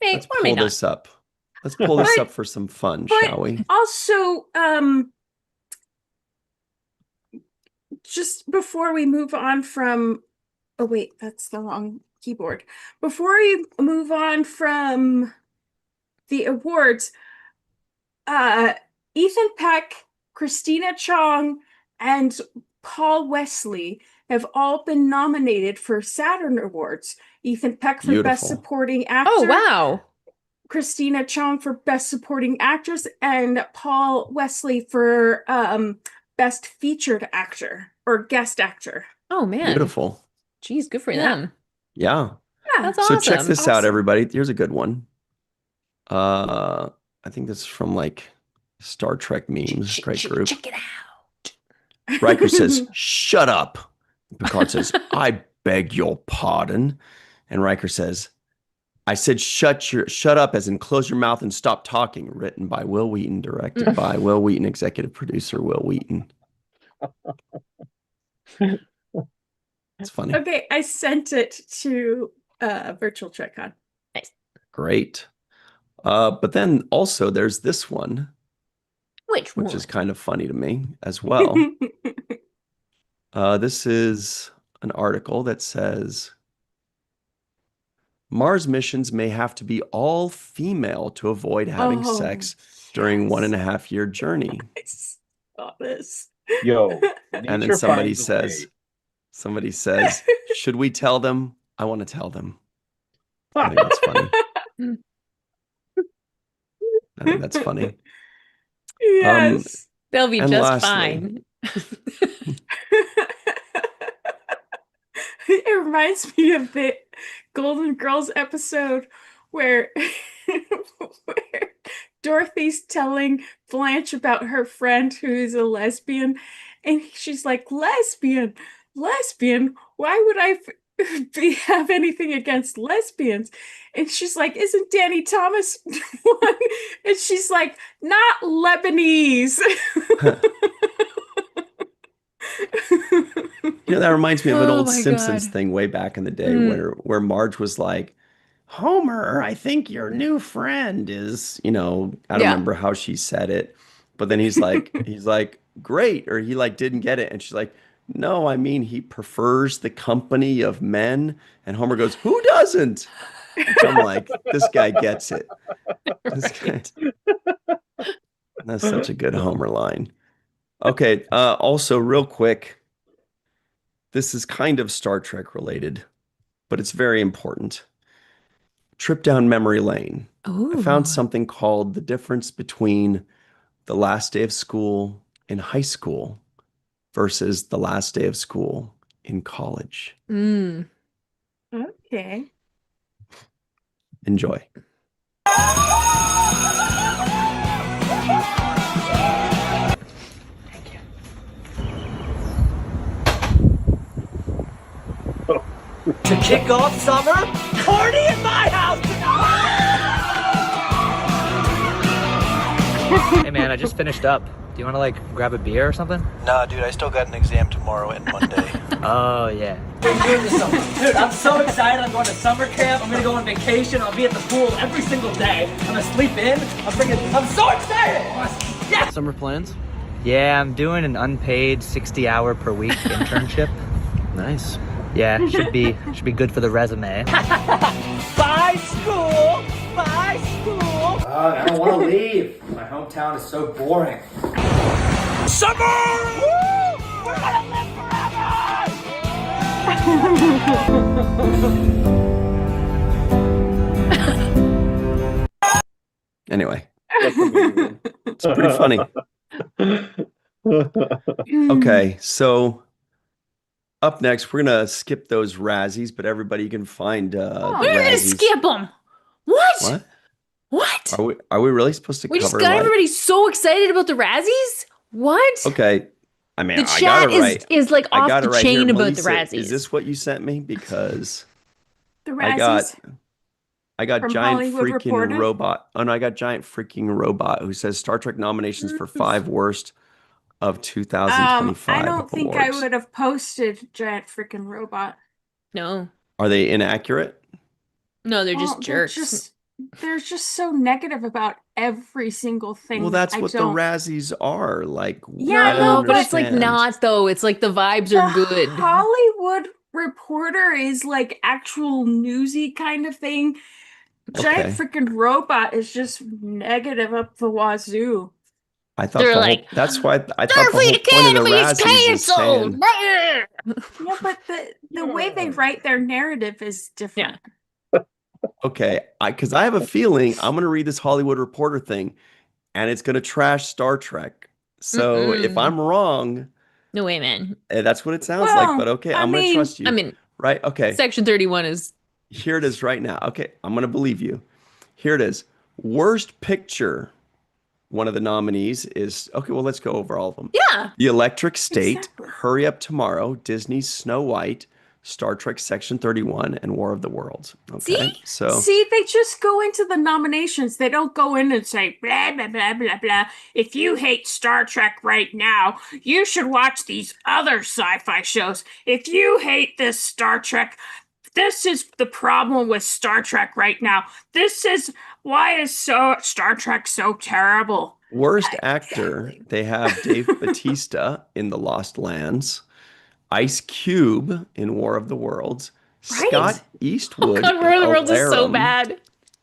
Let's pull this up. Let's pull this up for some fun, shall we? Also, just before we move on from, oh wait, that's the wrong keyboard. Before we move on from the awards, Ethan Peck, Christina Chong, and Paul Wesley have all been nominated for Saturn Awards. Ethan Peck for Best Supporting Actor. Oh, wow. Christina Chong for Best Supporting Actress, and Paul Wesley for Best Featured Actor or Guest Actor. Oh, man. Beautiful. Jeez, good for them. Yeah. That's So awesome. check this out, everybody. Here's a good one. I think this is from like Star Trek memes. Great group. Check it out. Riker says, "Shut up." Picard says, "I beg your pardon." And Riker says, "I said shut up, as in close your mouth and stop talking." Written by Will Wheaton, directed by Will Wheaton, executive producer Will Wheaton. It's funny. Okay, I sent it to Virtual TrekCon. Nice. Great. But then also there's this one. Which is kind of funny to me as well. This is an article that says Mars missions may have to be all female to avoid having sex during 1.5 year journey. I saw this. Yo, and then somebody says, should we tell them? I want to tell them. I think that's funny. I think that's funny. Yes. They'll be just lastly, fine. It reminds me of the Golden Girls episode where Dorothy's telling Blanche about her friend who is a lesbian, And she's like, lesbian. Why would I have anything against lesbians? And she's like, isn't Danny Thomas one? And she's like, not Lebanese. That reminds me of an Oh old my Simpsons God. thing way back in the day where Marge was like, Homer, I think your new friend is, I don't Yeah. remember how she said it, but then he's like, great, or he like didn't get it, and she's like, no, I mean he prefers the company of men, and Homer goes, who doesn't? Which I'm like, this guy gets it. This guy. That's such a good Homer line. Okay, also real quick, this is kind of Star Trek related, but it's very important. Trip down memory lane. I found something called the difference between the last day of school in high school versus the last day of school in college. Okay. Enjoy. To kick off summer, party in my house tonight! Hey man, I just finished up. Do you want to like grab a beer or something? Nah, dude, I still got an exam tomorrow and Monday. Oh yeah. What are you doing this summer? Dude, I'm so excited. I'm going to summer camp. I'm gonna go on vacation. I'll be at the pool every single day. I'm gonna sleep in. I'm so excited! Yeah! Summer plans? Yeah, I'm doing an unpaid 60-hour per week internship. Nice. Yeah, should be good for the resume. Bye school! Bye school! I don't want to leave. My hometown is so boring. Summer! Woo! We're gonna live forever! Anyway, it's pretty funny. Okay, so up next, we're gonna skip those Razzies, but everybody can find We're gonna Razzies. skip them. What? What? Are we really supposed to We cover just got like... everybody so excited about the Razzies? What? Okay. I mean, The I chat got it right. is like I off got the it right chain here. about the Melissa, Razzies. is this what you sent me? Because The I Razzies. got From giant Hollywood freaking Reporter? robot. Oh no, I got giant freaking robot who says Star Trek nominations for 5 worst of 2025 I don't think I awards. would have posted Giant Freaking Robot. No. Are they inaccurate? No, they're Oh, just jerks. They're just so negative about every single thing. Well, that's what the don't... Razzies are. Like, Yeah, I don't no, but it's like understand. not though. It's like the vibes are good. Hollywood Reporter is like actual newsy kind of thing. Giant Okay. Freaking Robot is just negative up the wazoo. I thought They're the like, whole, that's why I thought the whole Starfleet point of the Academy is Razzies is canceled. saying, Yeah, but the way they write their narrative is different. okay, because I have a feeling I'm going to read this Hollywood Reporter thing, and it's going to trash Star Trek. So if I'm wrong, No way, man. that's what it sounds like. But okay, I'm going to trust you. I mean, right? Okay. Section 31 is... Here it is right now. Okay, I'm going to believe you. Here it is. Worst picture. One of the nominees is, okay, well, let's go over all of them. Yeah. The Electric State, Hurry Up Tomorrow, Disney's Snow White, Star Trek Section 31, and War of the Worlds. Okay, See, they just go into the nominations. They don't go in and say, blah, blah, blah, blah, blah. If you hate Star Trek right now, you should watch these other sci-fi shows. If you hate this Star Trek, this is the problem with Star Trek right now. This is why is Star Trek so terrible. Worst actor, they have Dave Bautista in The Lost Lands, Ice Cube in War of the Worlds, Scott Eastwood God, War of the in Worlds is so Alarum, bad.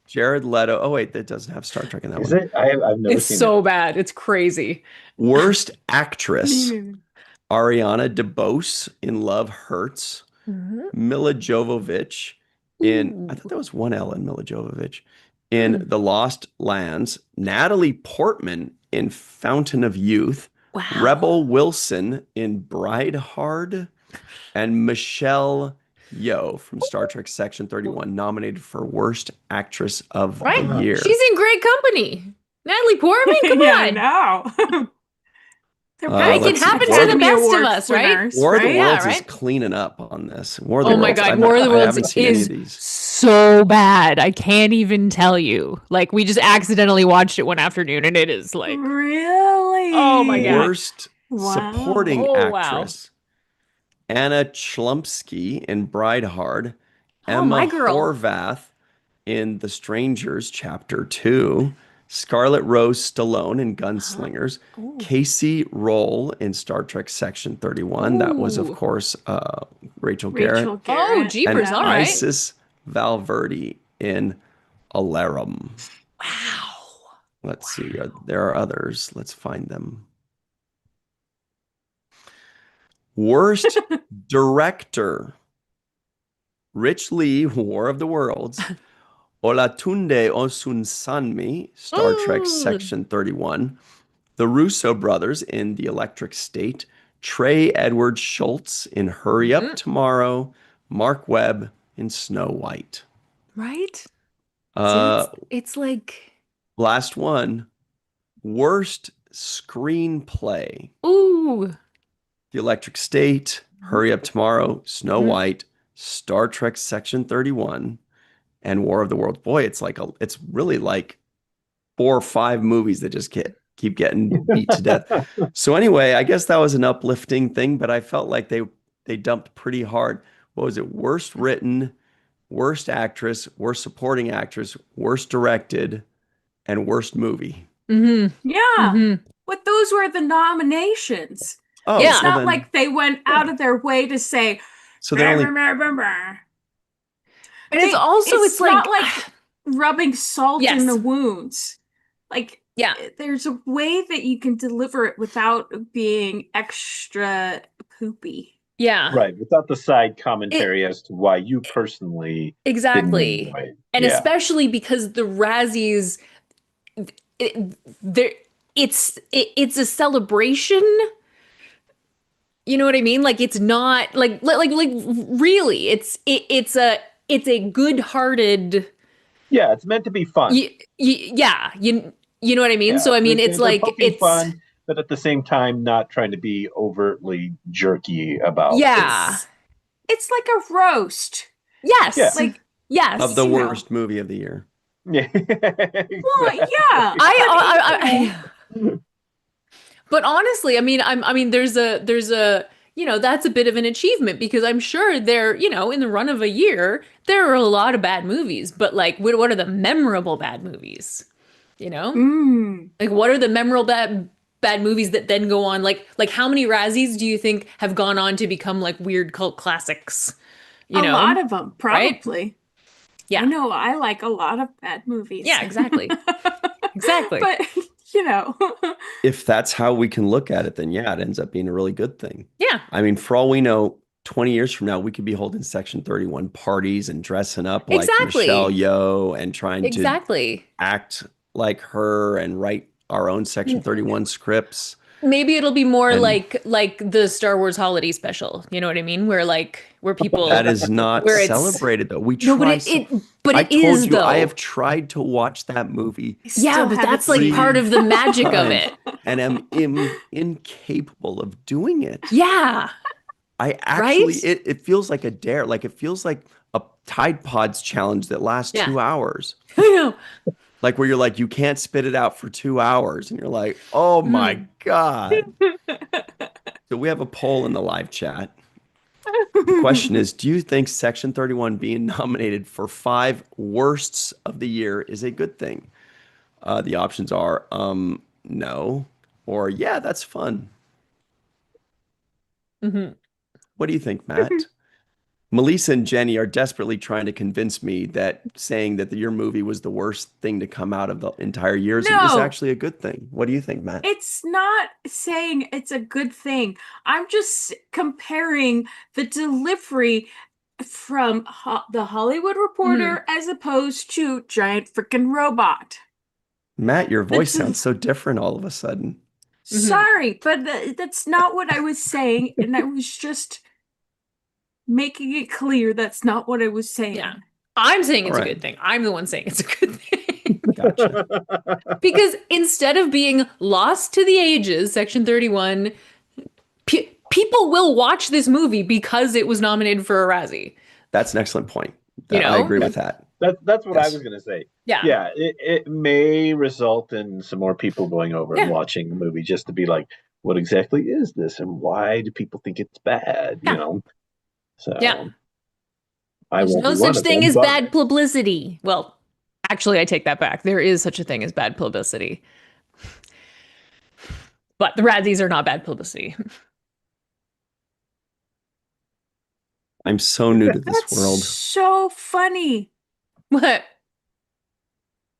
Jared Leto. Oh wait, that doesn't have Star Trek in that Is one. it? I've never It's seen so bad. It's crazy. Worst actress, Ariana DeBose in Love Hurts, Mila Jovovich in, I thought there was one L in Mila Jovovich, in The Lost Lands, Natalie Portman in Fountain of Youth, Rebel Wilson in Bride Hard, and Michelle Yeoh from Star Trek Section 31 nominated for Worst Actress of the Year. She's in great company. Natalie Portman, come on. No. It can happen to the best of us, right? War of the Yeah, Worlds is right? cleaning up on this. War of the Oh my Worlds. God, War of the I Worlds haven't seen any is of these. so bad. I can't even tell you. Like, we just accidentally watched it one afternoon, and it is like, really? oh my God. Worst supporting actress. Anna Chlumsky in Bride Hard. Oh, Emma my girl. Horvath in The Strangers Chapter 2. Scarlett Rose Stallone in Gunslingers. Casey Roll in Star Trek Section 31. That was, of course, Rachel Garrett. Oh, jeepers, And all right. Isis Valverde in Alarum. Wow. Let's see. There are others. Let's find them. Worst director. Rich Lee, War of the Worlds. Olatunde Osunsanmi, Star Trek Section 31. The Russo brothers in The Electric State. Trey Edward Schultz in Hurry Up Tomorrow. Mark Webb in Snow White. Right? It's like... Last one. Worst screenplay. Ooh. The Electric State, Hurry Up Tomorrow, Snow White, Star Trek Section 31, and War of the Worlds. Boy, it's really like 4 or 5 movies that just keep getting beat to death. So anyway, I guess that was an uplifting thing, but I felt like they dumped pretty hard. What was it? Worst written, worst actress, worst supporting actress, worst directed, and worst movie. Mm-hmm. Yeah. Mm-hmm. But those were the nominations. Oh, it's not like they went out of their way to say, so they only... And it's also, it's not like... like rubbing salt in the wounds. Like, yeah, there's a way that you can deliver it without being extra poopy. Yeah. Right. Without the side commentary as to why you personally exactly didn't enjoy it. And Yeah. especially because the Razzies, it's a celebration. You know what I mean? Like, it's not like really, it's a good-hearted. Yeah, it's meant to be fun. Yeah, you know what I mean? Yeah, So I mean, it's like it's fun, but at the same time, not trying to be overtly jerky about. Yeah, it's like a roast. Yes, yeah. Like yes, of the worst movie of the year. Yeah, exactly. Well, yeah. I but honestly, I mean, there's a that's a bit of an achievement, because I'm sure there, in the run of a year, there are a lot of bad movies, but like, what are the memorable bad movies? Like, what are the memorable bad movies that then go on? Like how many Razzies do you think have gone on to become like weird cult classics? A lot of them, probably. Right? Yeah. I know, I like a lot of bad movies. Yeah, exactly. Exactly. But, If that's how we can look at it, then yeah, it ends up being a really good thing. Yeah. I mean, for all we know, 20 years from now, we could be holding Section 31 parties and dressing up like Michelle Yeoh and trying to act like her and write our own Section 31 scripts. Maybe it'll be more like the Star Wars holiday special. You know what I mean? Where people... That is not celebrated, though. We try. No, but it is, though. I have tried to watch that movie. Yeah, but that's like part of the magic of it. And am incapable of doing it. Yeah. I actually, it feels like a dare. Like, it feels like a Tide Pods challenge that lasts 2 hours. I know. Like, where you're like, you can't spit it out for 2 hours. And you're like, oh my God. So we have a poll in the live chat. The question is, do you think Section 31 being nominated for 5 worsts of the year is a good thing? The options are no, or yeah, that's fun. Mm-hmm. What do you think, Matt? Melissa and Jenny are desperately trying to convince me that saying that your movie was the worst thing to come out of the entire year is actually a good thing. What do you think, Matt? It's not saying it's a good thing. I'm just comparing the delivery from the Hollywood Reporter as opposed to Giant Freaking Robot. Matt, your voice sounds so different all of a sudden. Sorry, but that's not what I was saying, and I was just making it clear that's not what I was saying. Yeah. I'm saying it's a good thing. I'm the one saying it's a good thing. Gotcha. Because instead of being lost to the ages, Section 31, people will watch this movie because it was nominated for a Razzie. That's an excellent point. You know? I agree with that. That's what I Yes. was going to say. Yeah. Yeah, it may result in some more people going over and Yeah. watching the movie just to be like, what exactly is this and why do people think it's bad? Yeah. You know? So Yeah. I There's won't no be one such of thing them, as but- bad publicity. Well, actually, I take that back. There is such a thing as bad publicity. But the Razzies are not bad publicity. I'm so new to this That's world. so funny. What?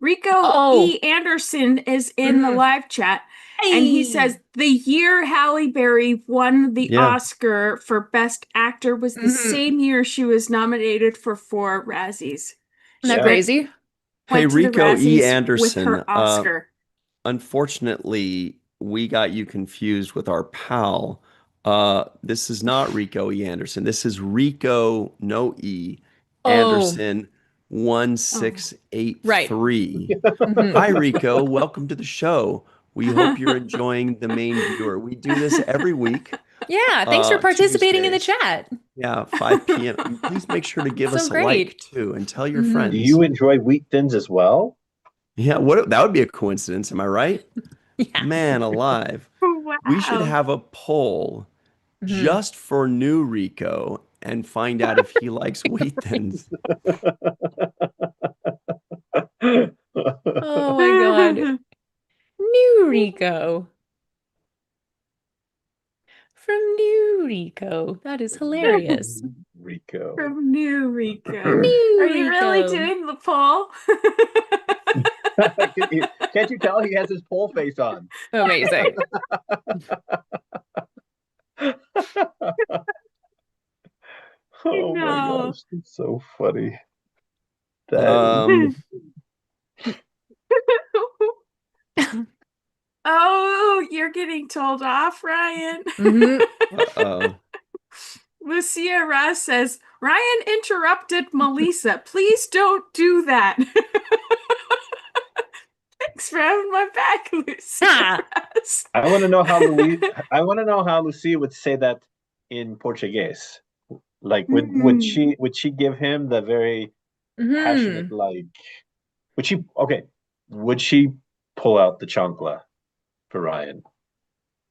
Rico Oh. E. Anderson is in the live chat, and he says the year Halle Berry won the Yeah. Oscar for Best Actor was the same year she was nominated for 4 Razzies. Isn't that Yeah. crazy? Hey, Went to the Rico E. Razzies Anderson. with her Oscar. Unfortunately, we got you confused with our pal. This is not Rico E. Anderson. This is Rico, no E, Anderson 1683. Hi, Rico. Welcome to the show. We hope you're enjoying the main viewer. We do this every week. Yeah, thanks for participating in the Tuesdays. chat. Yeah, 5 p.m. Please make sure to give So us a great. like too and tell your Mhm. friends. Do you enjoy wheat thins as well? Yeah, that would be a coincidence, am I right? Yeah. Man alive. Wow. We should have a poll just for new Rico and find out if he likes wheat thins. Oh my god. New Rico. From New Rico. That is hilarious. Rico. From New Rico. New Are you really Rico. doing the poll? Can't you tell he has his pole face on? Amazing. Oh my No. gosh, it's so funny. That Oh, you're getting told off, Ryan. Mhm. Uh-oh. Lucia Ross says, Ryan interrupted Melissa. Please don't do that. Thanks for having my back, Lucia Ross. I want to know how Lucia would say that in Portuguese. Like would she give him the very passionate would she pull out the chancla for Ryan?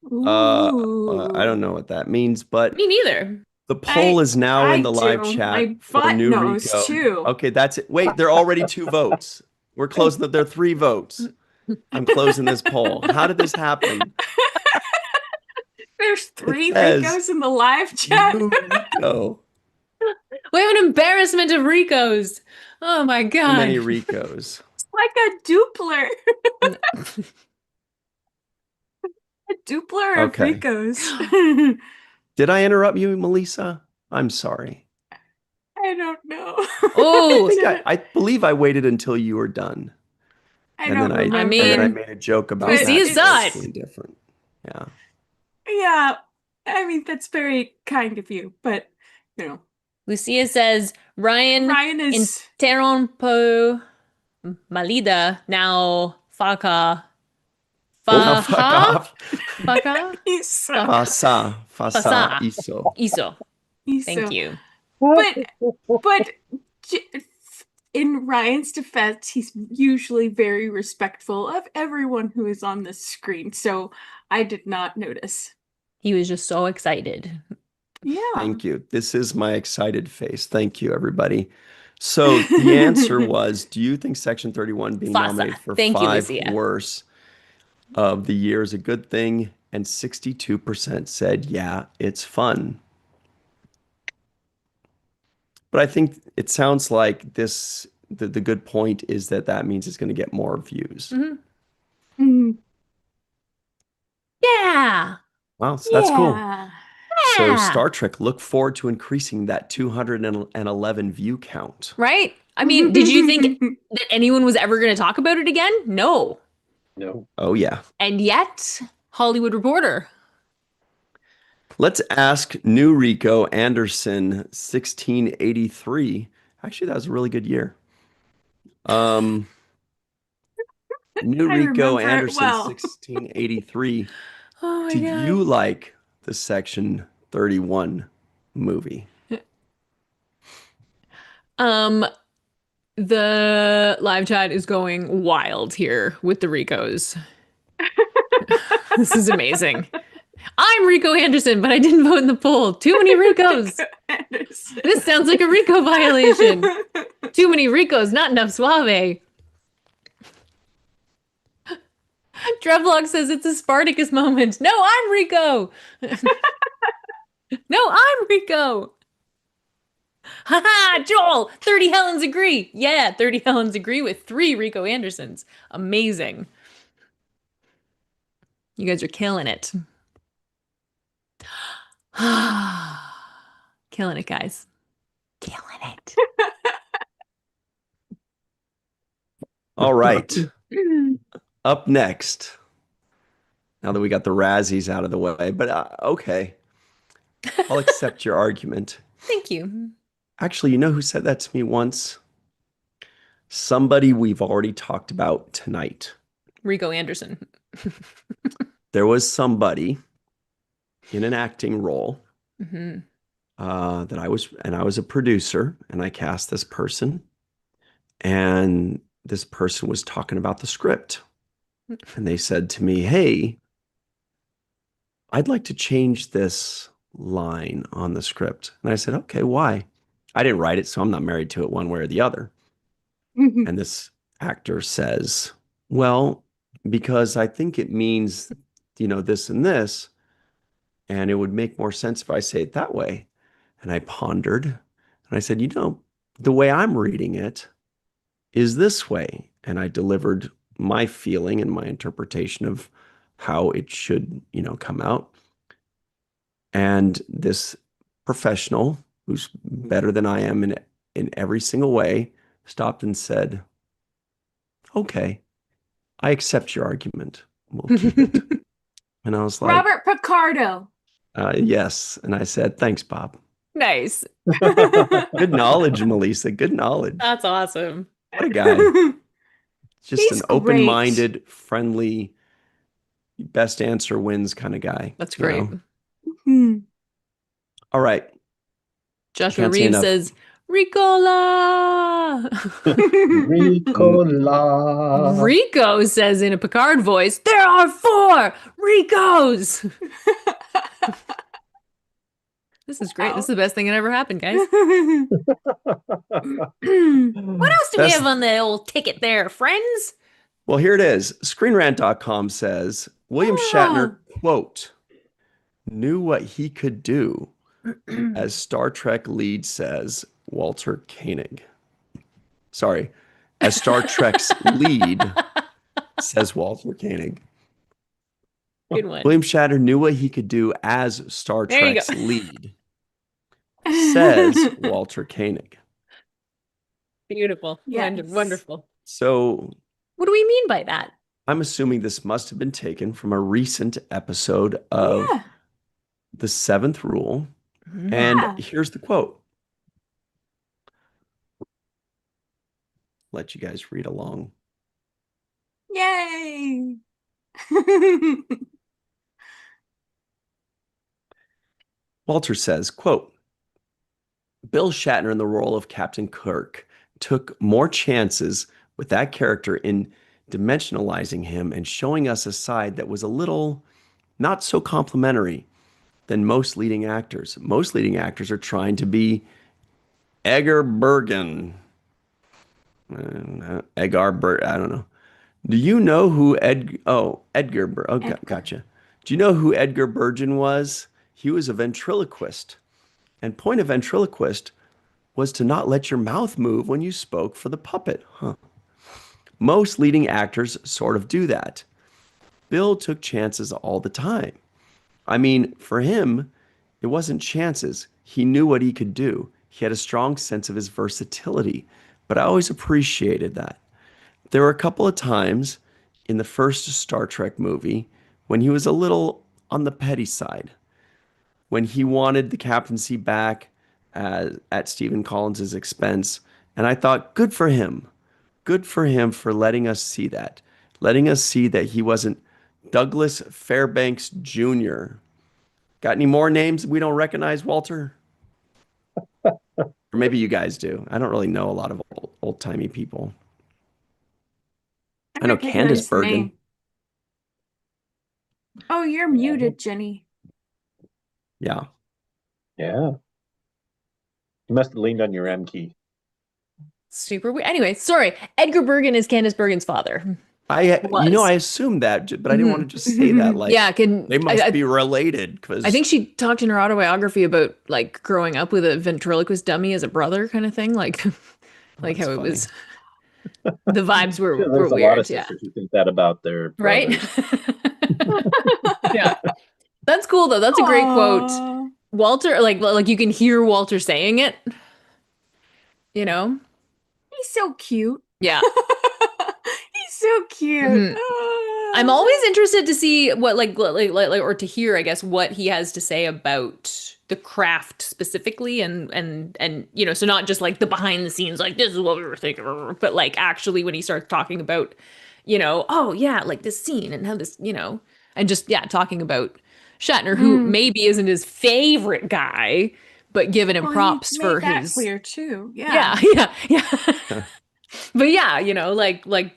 I don't know what that means, but Me neither. the poll is now in the I live do. chat My for butt new knows Rico. too. Okay, that's it. Wait, there are already 2 votes. We're closing there are 3 votes. I'm closing this poll. How did this happen? There's 3 says Ricos in the live chat. New Rico. We have an embarrassment of Ricos. Oh my Too god. many Ricos. Like a dupler. A dupler of Okay. Ricos. Did I interrupt you, Melissa? I'm sorry. I don't know. Oh, I believe I waited until you were done. I And don't then I remember. and then I made a joke about But that. Lucia's so done. it's really different. Yeah. Yeah, I mean, that's very kind of you, but, you know. Lucia says, Ryan is... interrompo malida now faca. Now fuck off. Faca? Fasa. Fasa. Iso. Iso. Iso. Thank you. But in Ryan's defense, he's usually very respectful of everyone who is on this screen, so I did not notice. He was just so excited. Yeah. Thank you. This is my excited face. Thank you, everybody. So the answer was, do you think Section 31 being Fasa. nominated for Thank you, 5 Lucia. worst of the year is a good thing? And 62% said, yeah, it's fun. But I think it sounds like the good point is that means it's going to get more views. Yeah. Wow, so that's cool. Yeah. So Yeah. Star Trek, look forward to increasing that 211 view count. Right? I mean, did you think that anyone was ever going to talk about it again? No. No. Oh, yeah. And yet, Hollywood Reporter. Let's ask new Rico Anderson 1683. Actually, that was a really good year. New I Rico remember it Anderson, well. 1683. Oh my Do God. you like the Section 31 movie? The live chat is going wild here with the Ricos. This is amazing. I'm Rico Anderson, but I didn't vote in the poll. Too many Ricos. This sounds like a Rico violation. Too many Ricos, not enough Suave. Drevlog says it's a Spartacus moment. No, I'm Rico. No, I'm Rico. Haha, Joel, 30 Helens agree. Yeah, 30 Helens agree with 3 Rico Andersons. Amazing. You guys are killing it. Killing it, guys. Killing it. All right. Up next, now that we got the Razzies out of the way, but okay, I'll accept your argument. Thank you. Actually, you know who said that to me once? Somebody we've already talked about tonight. Rico Anderson. There was somebody in an acting role that I was a producer, and I cast this person, and this person was talking about the script, and they said to me, "Hey, I'd like to change this line on the script." And I said, "Okay, why?" I didn't write it, so I'm not married to it one way or the other. And this actor says, "Well, because I think it means, this and this, and it would make more sense if I say it that way." And I pondered, and I said, the way I'm reading it is this way. And I delivered my feeling and my interpretation of how it should, come out. And this professional, who's better than I am in every single way, stopped and said, "Okay, I accept your argument. We'll keep it." And I was like, Robert Picardo. "Yes." And I said, "Thanks, Bob." Nice. Good knowledge, Melissa. Good knowledge. That's awesome. What a guy. Just He's an great. open-minded, friendly, best answer wins kind of guy. That's great. All right. Joshua Can't say Reeves enough. says, Ricola. Ricola. Rico says in a Picard voice, there are 4 Ricos. This is great. This is the best thing that ever happened, guys. What else do we have on the old ticket there, friends? Well, here it is. ScreenRant.com says, William Shatner, quote, knew what he could do, as Star Trek lead says, Walter Koenig. Sorry, as Star Trek's lead says Walter Koenig. Good one. William Shatner knew what he could do as Star There you Trek's go. lead, says Walter Koenig. Beautiful. Yes. Wonderful. So What do we mean by that? I'm assuming this must have been taken from a recent episode of The Seventh Rule. And here's the quote. Let you guys read along. Yay. Walter says, quote, Bill Shatner in the role of Captain Kirk took more chances with that character in dimensionalizing him and showing us a side that was a little not so complimentary than most leading actors. Most leading actors are trying to be Edgar Bergen. I don't know. Do you know who Edgar gotcha. Do you know who Edgar Bergen was? He was a ventriloquist. And point of ventriloquist was to not let your mouth move when you spoke for the puppet. Most leading actors sort of do that. Bill took chances all the time. I mean, for him, it wasn't chances. He knew what he could do. He had a strong sense of his versatility, but I always appreciated that. There were a couple of times in the first Star Trek movie when he was a little on the petty side, when he wanted the captaincy back at Stephen Collins's expense. And I thought, good for him. Good for him for letting us see that. letting us see that he wasn't Douglas Fairbanks Jr. Got any more names we don't recognize, Walter? Or maybe you guys do. I don't really know a lot of old-timey people. I know Candace recognize the Bergen. name. Oh, you're muted, Jenny. Yeah. Yeah. You must have leaned on your M key. Super weird. Anyway, sorry. Edgar Bergen is Candace Bergen's father. I assumed that, but I didn't want to just say that. Like, yeah, they must be related. Because I think she talked in her autobiography about like growing up with a ventriloquist dummy as a brother, kind of thing. Like, like how it was. The vibes were There's weird. a lot of sisters who think that about their brothers. Right? Yeah, that's cool though. That's a great quote. Walter, like you can hear Walter saying it. You know, he's so cute. Yeah. He's so cute. I'm always interested to see what like or to hear, I guess, what he has to say about the craft specifically and you know, so not just like the behind the scenes, like this is what we were thinking, but like actually when he starts talking about, you know, oh yeah, like this scene and how this, you know, and just talking about Shatner, who maybe isn't his favorite guy, but giving him props for that his clear too. Yeah. But yeah, you know, like I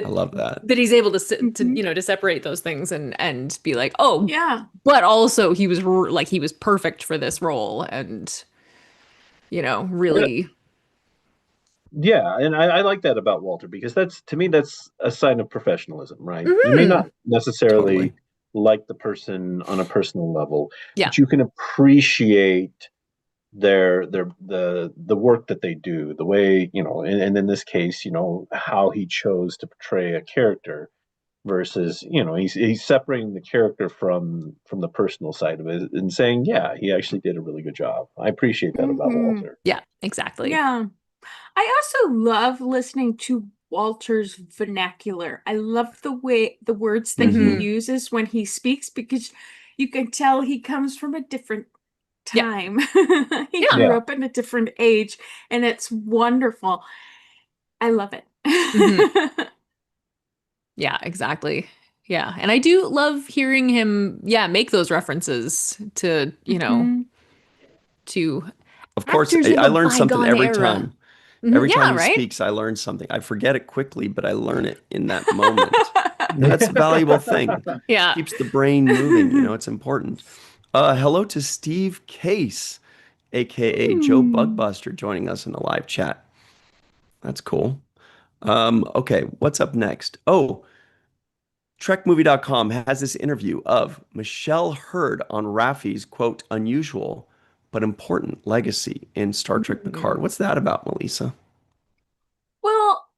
love that he's able to you know, to separate those things and be like, oh yeah, but also he was like he was perfect for this role, and you know, really. Yeah, and I like that about Walter, because that's, to me, that's a sign of professionalism, right? You may not necessarily like the person on a personal level, but you can appreciate the work that they do, the way, you know, and in this case, you know, how he chose to portray a character versus, you know, he's separating the character from the personal side of it and saying, yeah, he actually did a really good job. I appreciate that about Walter. Yeah, exactly. Yeah. I also love listening to Walter's vernacular. I love the way the words that he uses when he speaks, because you can tell he comes from a different time. He grew up in a different age, and it's wonderful. I love it. Yeah, exactly. Yeah, and I do love hearing him make those references to, you know, to of course I learn something every time. Every time he speaks, I learn something. I forget it quickly, but I learn it in that moment. That's a valuable thing. Yeah. Keeps the brain moving, you know, it's important. Hello to Steve Case, aka Joe Bugbuster, joining us in the live chat. That's cool. Okay, what's up next? Oh, TrekMovie.com has this interview of Michelle Hurd on Raffi's, quote, unusual but important legacy in Star Trek Picard. What's that about, Melissa? Well,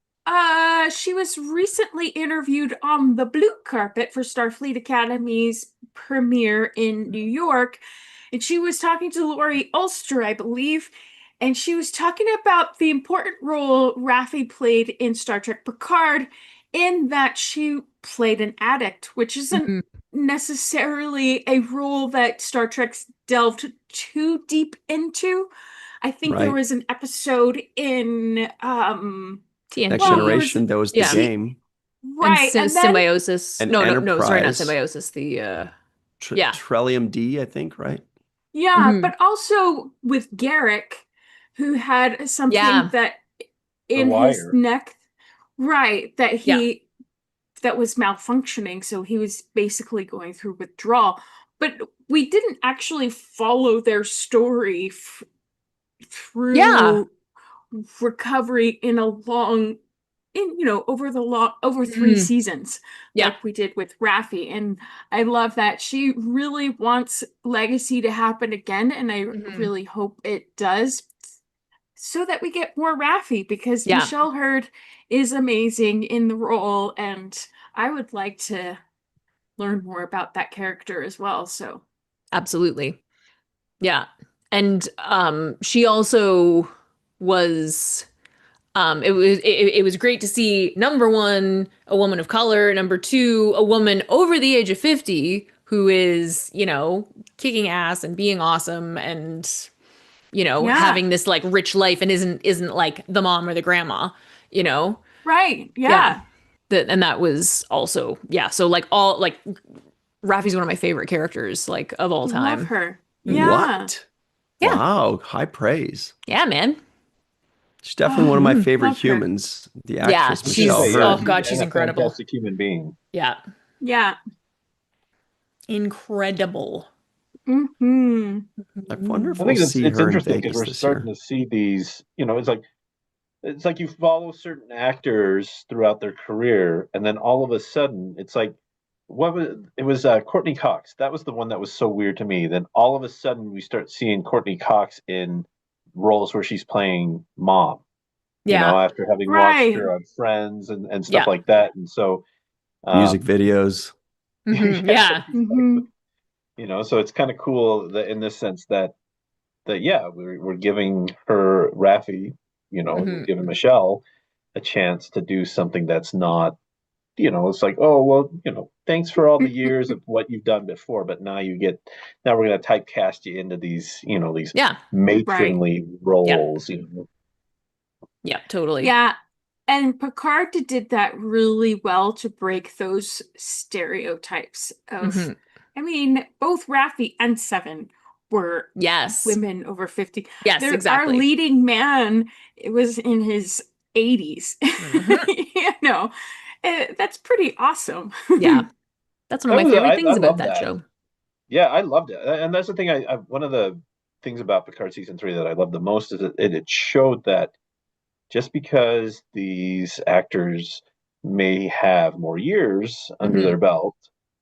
she was recently interviewed on the blue carpet for Starfleet Academy's premiere in New York, and she was talking to Laurie Ulster, I believe, and she was talking about the important role Raffi played in Star Trek Picard, in that she played an addict, which isn't necessarily a role that Star Trek's delved too deep into. I think there was an episode in TNV. Next Generation, that was the game. Right. And Symbiosis. And No, sorry, not Enterprise. Symbiosis. The Trillium D, I think, right? Yeah, but also with Garrick, who had something that in his neck, right, that that was malfunctioning, so he was basically going through withdrawal. But we didn't actually follow their story through recovery in a long, over 3 seasons, like we did with Raffi. And I love that. She really wants Legacy to happen again, and I really hope it does, so that we get more Raffi, because Michelle Hurd is amazing in the role, and I would like to learn more about that character as well. So absolutely. Yeah. And she also was it was great to see, number one, a woman of color, number two, a woman over the age of 50 who is, you know, kicking ass and being awesome and, you know, having this like rich life and isn't like the mom or the grandma, you know? Right. Yeah. that was also, yeah. So like Raffi's one of my favorite characters, like, of all time. Love her. Yeah. What? Yeah. Wow, high praise. Yeah, man. She's definitely one of my favorite love her. humans. The Yeah, actress Michelle she's, Hurd. oh god, she's And a incredible. fantastic human being. Yeah. Yeah. Incredible. Mm-hmm. I wonder if I we'll think see it's her in interesting because Vegas we're this starting year. to see these. It's like you follow certain actors throughout their career, and then all of a sudden, it's like it was Courtney Cox. That was the one that was so weird to me. Then all of a sudden, we start seeing Courtney Cox in roles where she's playing mom. Yeah. After having watched her on Friends and stuff Yeah. like that, and so Music videos. Yeah. So it's kind of cool that in this sense that yeah, we're giving her Raffi, we're giving Michelle a chance to do something that's not, it's like, oh well, thanks for all the years of what you've done before, but now we're gonna typecast you into these, these matronly roles, Yeah, totally. Yeah. And Picard did that really well to break those stereotypes of, I mean, both Raffi and Seven were women over 50. Yes, exactly. Our leading man, it was in his 80s. That's pretty awesome. Yeah. That's one of my favorite things about that show. Yeah, I loved it. And that's the thing, one of the things about Picard season 3 that I love the most is that it showed that just because these actors may have more years under their belt,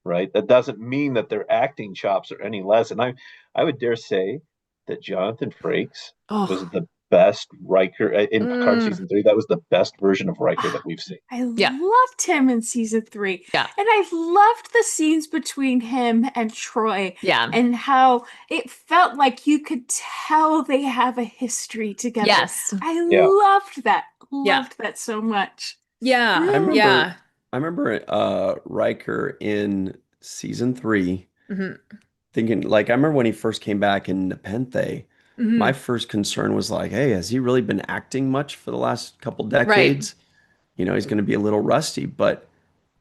right? That doesn't mean that their acting chops are any less. And I would dare say that Jonathan Frakes was the best Riker in Picard season 3. That was the best version of Riker that we've seen. I loved him in season 3. Yeah. And I loved the scenes between him and Troy. Yeah. And how it felt like you could tell they have a history together. Yes. I loved that. Loved that so much. Yeah. I remember Riker in season 3 thinking, like, I remember when he first came back in Nepenthe, my first concern was like, hey, has he really been acting much for the last couple decades? He's going to be a little rusty, but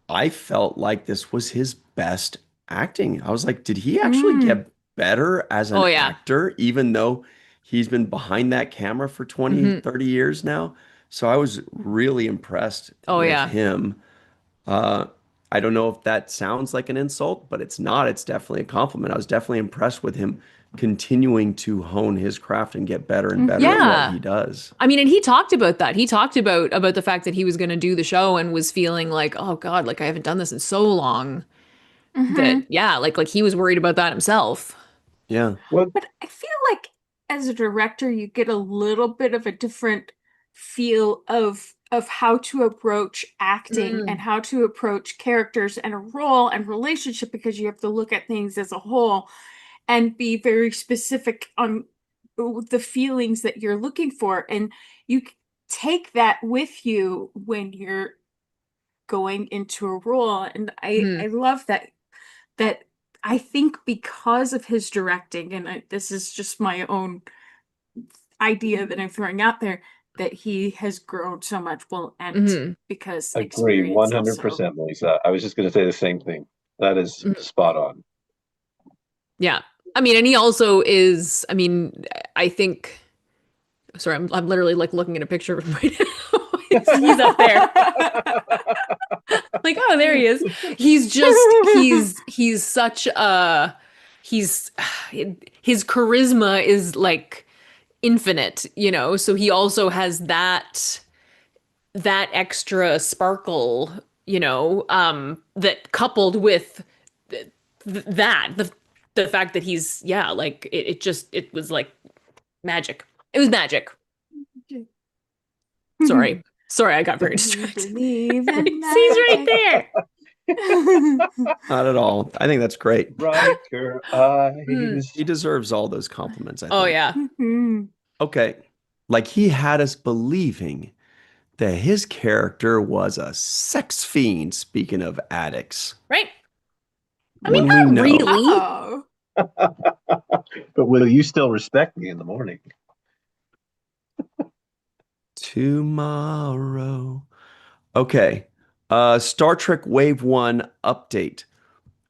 I felt like this was his best acting. I was like, did he actually get better as an actor, even though he's been behind that camera for 20, 30 years now? So I was really impressed with him. I don't know if that sounds like an insult, but it's not. It's definitely a compliment. I was definitely impressed with him continuing to hone his craft and get better and better at what he does. I mean, and he talked about that. He talked about the fact that he was going to do the show and was feeling like, oh God, like I haven't done this in so long. That like he was worried about that himself. Yeah. But I feel like as a director, you get a little bit of a different feel of how to approach acting and how to approach characters and a role and relationship, because you have to look at things as a whole and be very specific on the feelings that you're looking for. And you take that with you when you're going into a role. And I love that I think because of his directing, and this is just my own idea that I'm throwing out there, that he has grown so much. Well, and because agree 100%, Melissa. I was just going to say the same thing. That is spot on. Yeah. I mean, and he also is, I mean, I think, sorry, I'm literally like looking at a picture of him right now. He's up there. Like, oh, there he is. He's just, he's such a, his charisma is like infinite, so he also has that extra sparkle, that coupled with the fact that he's, like it was like magic. It was magic. Sorry, I got very distracted. He's right there. Not at all. I think that's great. Riker eyes. He deserves all those compliments, I think. Oh, yeah. Okay. Like, he had us believing that his character was a sex fiend, speaking of addicts. Right. I When mean, we not know. really. But will you still respect me in the morning? Tomorrow. Okay. Star Trek Wave 1 update.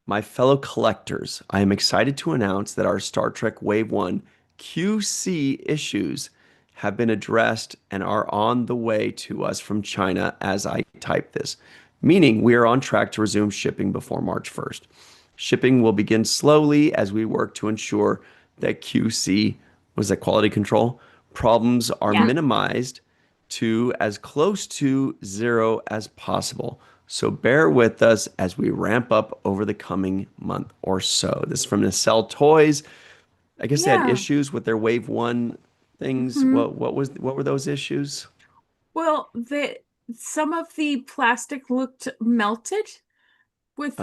My fellow collectors, I am excited to announce that our Star Trek Wave 1 QC issues have been addressed and are on the way to us from China as I type this, meaning we are on track to resume shipping before March 1st. Shipping will begin slowly as we work to ensure that QC, was that quality control, problems are minimized to as close to zero as possible. So bear with us as we ramp up over the coming month or so. This is from Nacelle Toys. I guess they had issues with their Wave 1 things. What were those issues? Well, some of the plastic looked melted with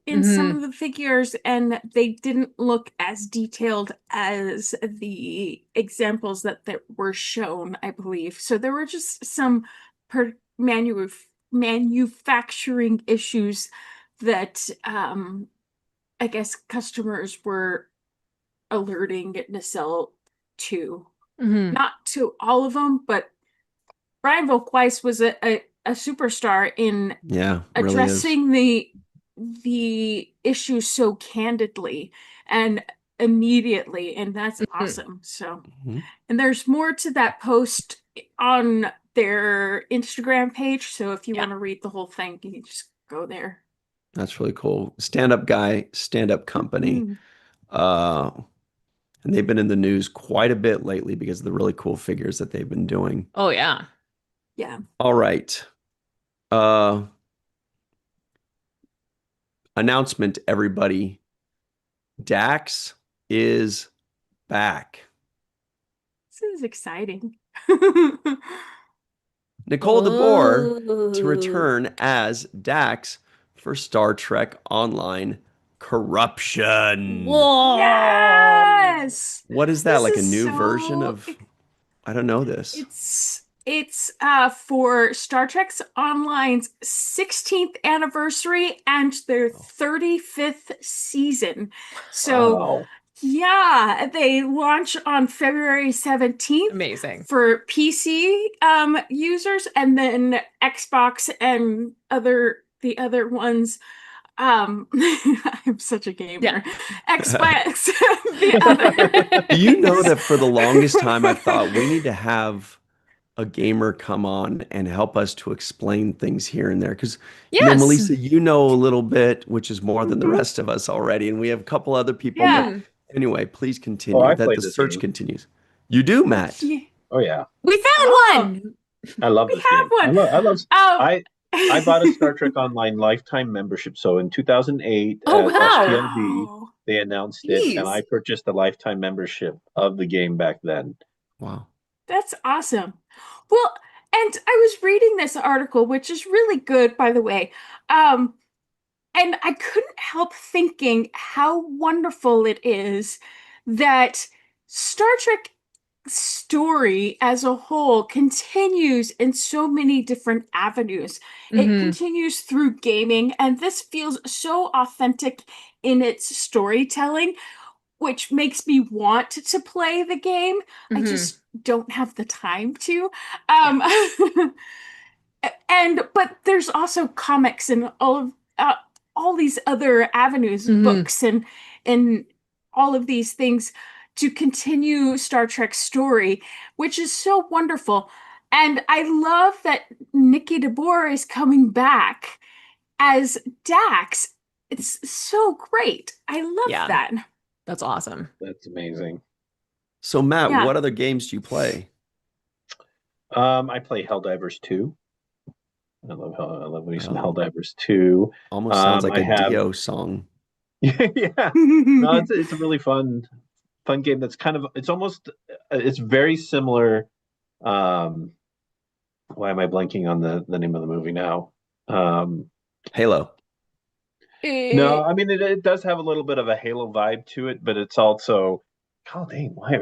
in some of the figures, and they didn't look as detailed as the examples that were shown, I believe. So there were just some manufacturing issues that I guess customers were alerting Nacelle to. Not to all of them, but Brian Volk-Weiss was a superstar in addressing the issue so candidly and immediately, and that's awesome. So and there's more to that post on their Instagram page, so if you want to read the whole thing, you can just go there. That's really cool. Stand-up guy, stand-up company. And they've been in the news quite a bit lately because of the really cool figures that they've been doing. Oh, yeah. Yeah. All right. Announcement, everybody. Dax is back. This is exciting. Nicole DeBoer to return as Dax for Star Trek Online Corruption. Whoa. Yes. What is that? Like a new version of? I don't know this. It's for Star Trek Online's 16th anniversary and their 35th season. So yeah, they launch on February 17th. Amazing. For PC users, and then Xbox and the other ones. I'm such a gamer. Yeah. Xbox. The other. Do you know that for the longest time I thought we need to have a gamer come on and help us to explain things here and there? Because you know, Melissa, you know a little bit, which is more than the rest of us already, and we have a couple other people. Yeah. Anyway, please continue. That the search continues. You do, Matt. Oh yeah. We found one. I love this game. One. I bought a Star Trek Online lifetime membership. So in 2008 at TMV, they announced it, and I purchased a lifetime membership of the game back then. Wow. That's awesome. Well, and I was reading this article, which is really good, by the way. And I couldn't help thinking how wonderful it is that Star Trek story as a whole continues in so many different avenues. It continues through gaming, and this feels so authentic in its storytelling, which makes me want to play the game. I just don't have the time to. But there's also comics and all these other avenues, books and all of these things to continue Star Trek's story, which is so wonderful. And I love that Nikki DeBoer is coming back as Dax. It's so great. I love that. That's awesome. That's amazing. So Matt, what other games do you play? I play Helldivers 2. I love me some Helldivers 2. Almost sounds like a Dio song. Yeah. No, it's a really fun game that's it's very similar. Why am I blanking on the name of the movie now? Halo. No, I mean it does have a little bit of a Halo vibe to it, but it's also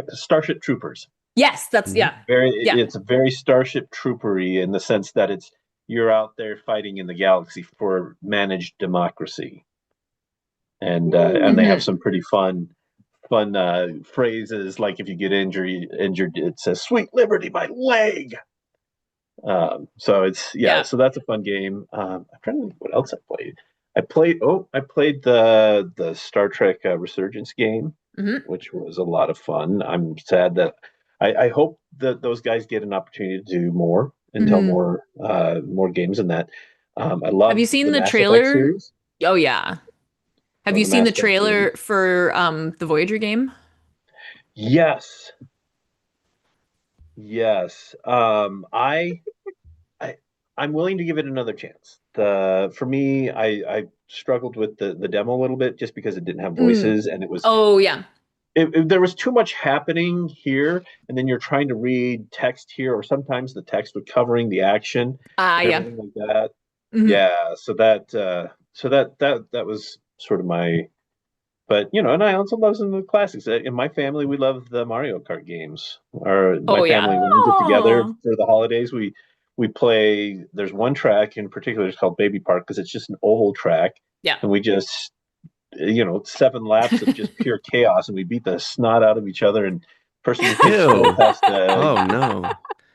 Starship Troopers. Yes, that's It's a very Starship Troopery in the sense that you're out there fighting in the galaxy for managed democracy, and they have some pretty fun phrases, like if you get injured, it says "Sweet Liberty, my leg." So it's Yeah. so that's a fun game. I'm trying to think what else I played. I played the Star Trek Resurgence game, which was a lot of fun. I'm sad that I hope that those guys get an opportunity to do more and tell more games than that. I Have you love seen the the Mass Effect trailer? series. Oh yeah. Have So you the seen Mass the Effect series. trailer for the Voyager game? Yes, yes. I I'm willing to give it another chance. The For me, I struggled with the demo a little bit just because it didn't have Mm. voices and it was Oh yeah. there was too much happening here, and then you're trying to read text here, or sometimes the text was covering the action and Yeah. everything like that. Mhm. Yeah, so that was sort of my. But and I also love some of the classics. In my family, we love the Mario Kart games. My Oh yeah. family, when we get together Oh, for the holidays, we play. There's one track in particular. It's called Baby Park because it's just an oval track, Yeah. and we just 7 laps of just pure chaos, and we beat the snot out of each other. And person who takes Ew. first has Oh to no.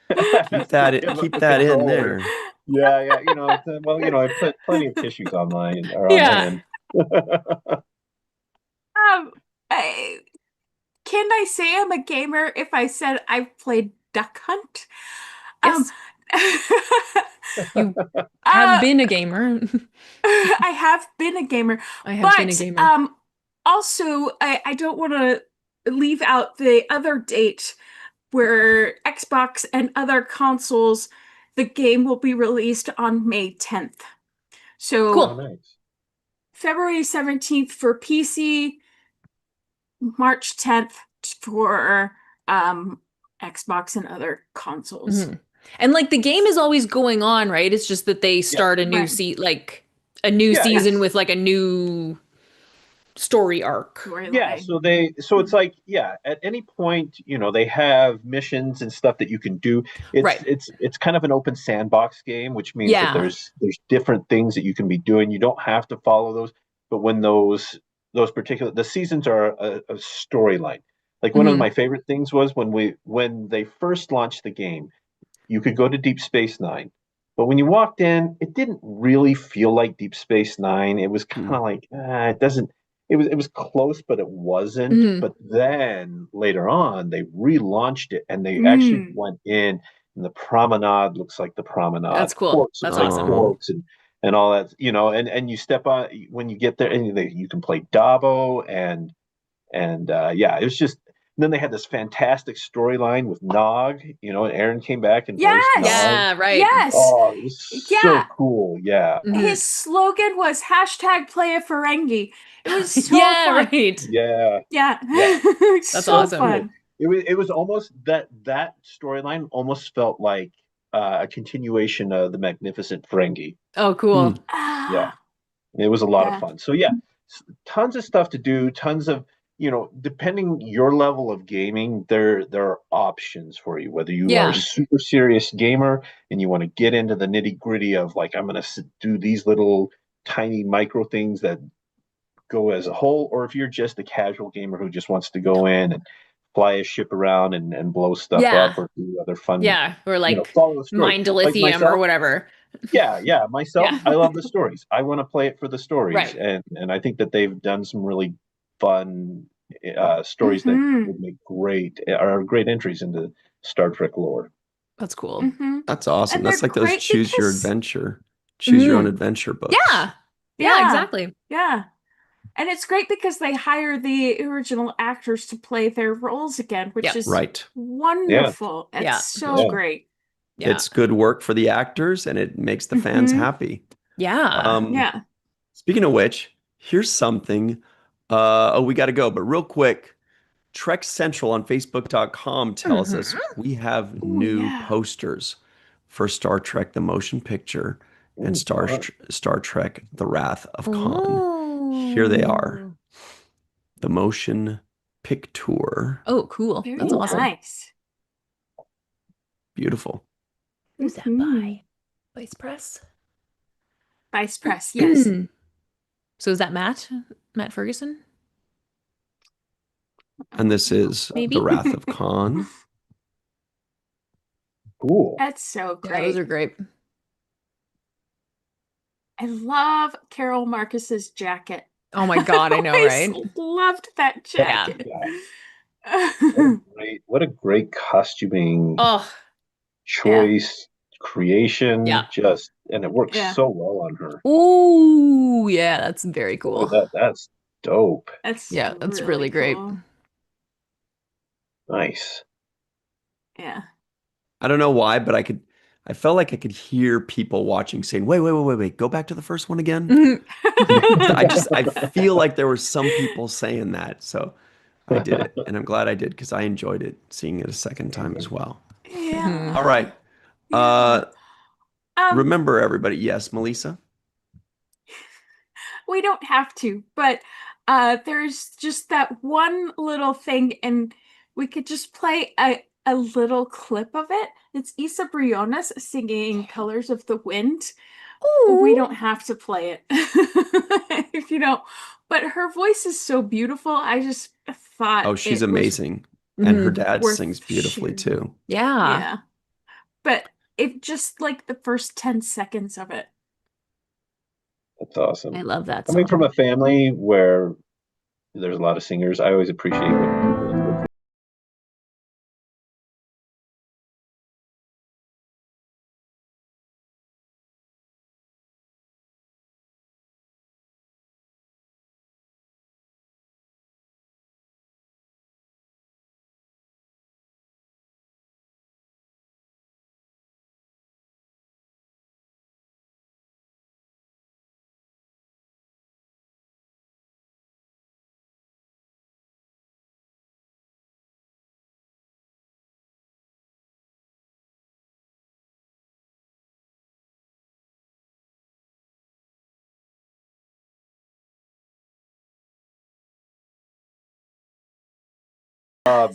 has to give up Keep the that in controller. there. Yeah, yeah. Well, I put plenty of tissues on mine or on Yeah. hand. I, can I say I'm a gamer if I said I've played Duck Hunt? Yes. You have Uh, been a gamer. I have been a gamer, I have been a but gamer. also I don't want to leave out the other date where Xbox and other consoles, the game will be released on May 10th. So Oh, Cool. nice. February 17th for PC, March 10th for Xbox and other consoles. Mhm. And like the game is always going on, right? It's just that they Yeah. start a new Right. a new Yeah, season Yes. with like a new story arc. Yeah, Storyline. so it's like, at any point, they have missions and stuff that you can do. It's Right. it's kind of an open sandbox game, which means that Yeah. there's different things that you can be doing. You don't have to follow those, but when those particular the seasons are a storyline. Like one of Mhm. my favorite things was when they first launched the game, you could go to Deep Space Nine. But when you walked in, it didn't really feel like Deep Space Nine. It was kind Hmm. of like, it doesn't. It was close, but it wasn't. Mhm. But then later on, they relaunched it and they actually Mm. went in, and the promenade looks like the promenade. That's cool. Ports look That's like awesome. Oh. ports, and all that. And you step on when you get there, and you can play Dabo and yeah, it was just. Then they had this fantastic storyline with Nog. Aaron came back and voiced Yes. Nog. Yeah, right. Yes. Oh, it was so Yeah. cool. Yeah, Mhm. His slogan was hashtag play a Ferengi. It was so Yeah, fun. right. yeah, Yeah. yeah. That's So awesome. Cool. fun. It was almost that storyline almost felt like a continuation of the Magnificent Ferengi. Oh, Hmm. cool. Yeah, Ah, it was a lot of yeah. fun. So yeah, tons of stuff to do. Tons of depending your level of gaming, there are options for you. Whether you are a Yeah. super serious gamer and you want to get into the nitty gritty of like I'm going to do these little tiny micro things that go as a whole, or if you're just a casual gamer who just wants to go in and fly a ship around and blow stuff Yeah. up or do other fun, Yeah. Or like follow the story. mind to Like lithium or myself, whatever. yeah, myself, Yeah. I love the stories. I want to play it for the stories, Right. and I think that they've done some really fun stories that Mm-hmm. would make great entries into Star Trek lore. That's cool. Mm-hmm. That's awesome. And That's they're like those great because choose your own Mhm. adventure books. Yeah. Yeah, exactly. Yeah. And it's great because they hire the original actors to play their roles again, which Yep. is Right. wonderful. It's Yeah. so Yeah. great. Yeah. It's good work for the actors and it makes the fans Mhm. happy. Yeah. Yeah. Speaking of which, here's something. We got to go, but real quick, Trek Central on Facebook.com tells us we have Oh, new yeah. posters for Star Trek: The Motion Picture and Ooh, fun. Star Trek: The Wrath of Khan. Here they are. The Motion Picture. Oh, cool. Very That's awesome. nice. Beautiful. Who's that Mhm. by? Vice Press? Vice Press, yes. So is that Matt? Matt Ferguson? And this is Maybe? The Wrath of Khan. Cool. That's so Yeah, great. those are great. I love Carol Marcus's jacket. Oh my God, I know, always right? loved that Yeah. jacket. What a great costuming Oh, choice, creation, yeah. and it works Yeah. so well on her. Ooh, yeah, that's very Boy, cool. that's dope. That's Yeah, that's really great. cool. Nice. Yeah. I don't know why, but I felt like I could hear people watching saying, wait, go back to the first one again. I feel like there were some people saying that. So I did it. And I'm glad I did because I enjoyed it seeing it a second time as well. Yeah. All right. Um, Remember everybody. Yes, Melissa. we don't have to, but there's just that one little thing, and we could just play a little clip of it. It's Isa Briones singing Colors of the Wind. We don't have to play it if you don't, but her voice is so beautiful. I just thought Oh, she's it was amazing. And her dad worth sings beautifully sharing. too. Yeah. Yeah. But it just like the first 10 seconds of it. That's awesome. I love that Coming song. from a family where there's a lot of singers, I always appreciate when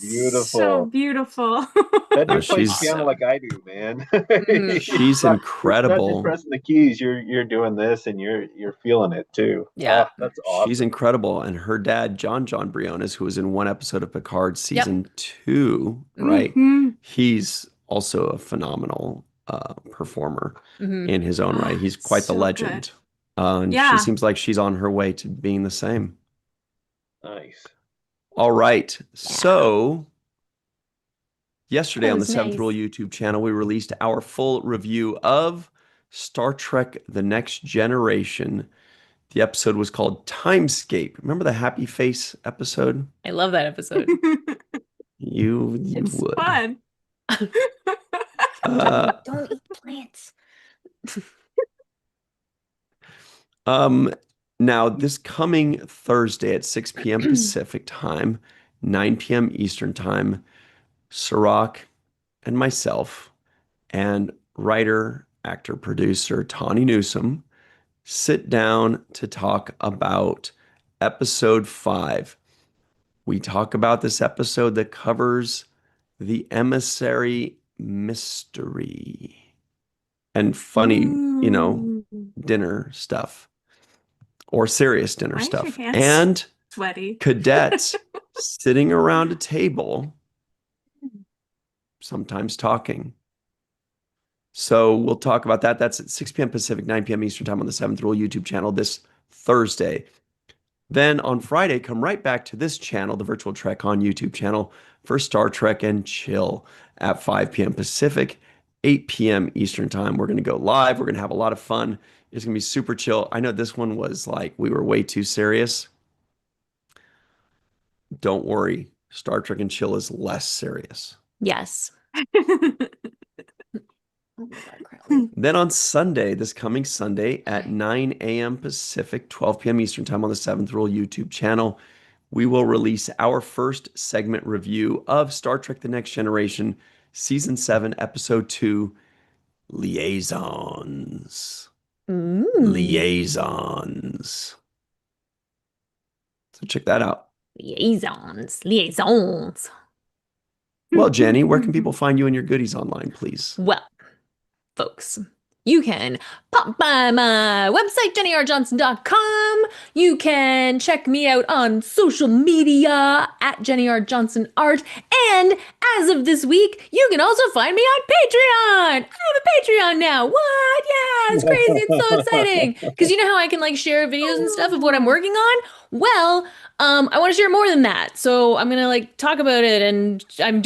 beautiful. So beautiful. That No, dude plays she's piano like I do, man. she's Not just incredible. pressing the keys. You're doing this, and you're feeling it too. Yeah. Oh, that's She's awesome. incredible. And her dad, John Briones, who was in one episode of Picard Yep. season 2, right? Mhm. He's also a phenomenal performer in his own right. He's quite the So legend. And she Yeah. seems like she's on her way to being the same. Nice. All right. So yesterday That on the was Seventh nice. Rule YouTube channel, we released our full review of Star Trek The Next Generation. The episode was called Timescape. Remember the Happy Face episode? I love that episode. You It's would. fun. Don't eat plants. Now this coming Thursday at 6 p.m. Pacific time, 9 p.m. Eastern time, Sirach and myself and writer, actor, producer Tawny Newsome sit down to talk about episode 5. We talk about this episode that covers the emissary mystery and funny, dinner stuff or serious dinner Why is your stuff. hands And sweaty? cadets sitting around a table, sometimes talking. So we'll talk about that. That's at 6 p.m. Pacific, 9 p.m. Eastern time on the 7th Rule YouTube channel this Thursday. Then on Friday, come right back to this channel, the Virtual Trek on YouTube channel, for Star Trek and Chill at 5 p.m. Pacific, 8 p.m. Eastern time. We're going to go live. We're going to have a lot of fun. It's going to be super chill. I know this one was like, we were way too serious. Don't worry. Star Trek and Chill is less serious. Yes. Then on Sunday, this coming Sunday at 9 a.m. Pacific, 12 p.m. Eastern time on the 7th Rule YouTube channel, we will release our first segment review of Star Trek The Next Generation, Season 7, Episode 2, Liaisons. Liaisons. So check that out. Liaisons. Well, Jenny, where can people find you and your goodies online, please? Well, folks, you can pop by my website, jennyrjohnson.com. You can check me out on social media at JennyRJohnsonArt. And as of this week, you can also find me on Patreon. I have a Patreon now. What? Yeah, it's crazy. It's so exciting. Because you know how I can like share videos and stuff of what I'm working on? Well, I want to share more than that. So I'm gonna like talk about it, and I'm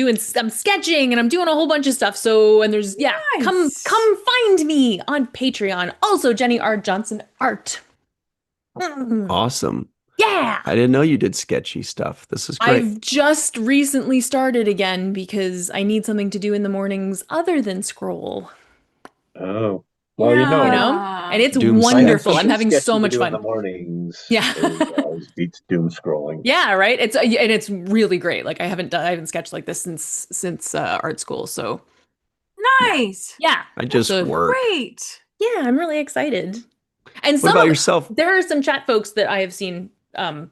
sketching, and I'm doing a whole bunch of stuff. So and there's come find me on Patreon. Also, Jenny R. Johnson Art. Awesome. Yeah. I didn't know you did sketchy stuff. This is great. I've just recently started again because I need something to do in the mornings other than scroll. Oh. Well, you know. And it's Doom wonderful. scrolling. I'm having so Sketchy to much do fun. in the mornings. Yeah. Always beats doom scrolling. Yeah, right. It's really great. Like I haven't sketched like this since art school. So Nice. yeah, I just work. Great. yeah, I'm really excited. And What about yourself? There are some chat folks that I have seen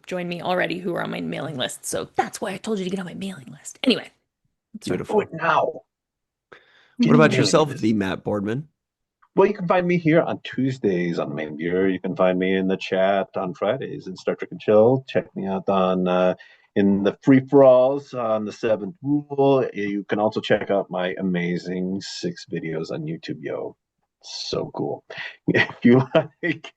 join me already who are on my mailing list. So that's why I told you to get on my mailing list. Anyway, Beautiful. Now. What about yourself, the Matt Boardman? Well, you can find me here on Tuesdays on the main viewer. You can find me in the chat on Fridays in Star Trek and Chill. Check me out on in the free for alls on the Seventh Rule. You can also check out my amazing 6 videos on YouTube. Yo, so cool! If you like,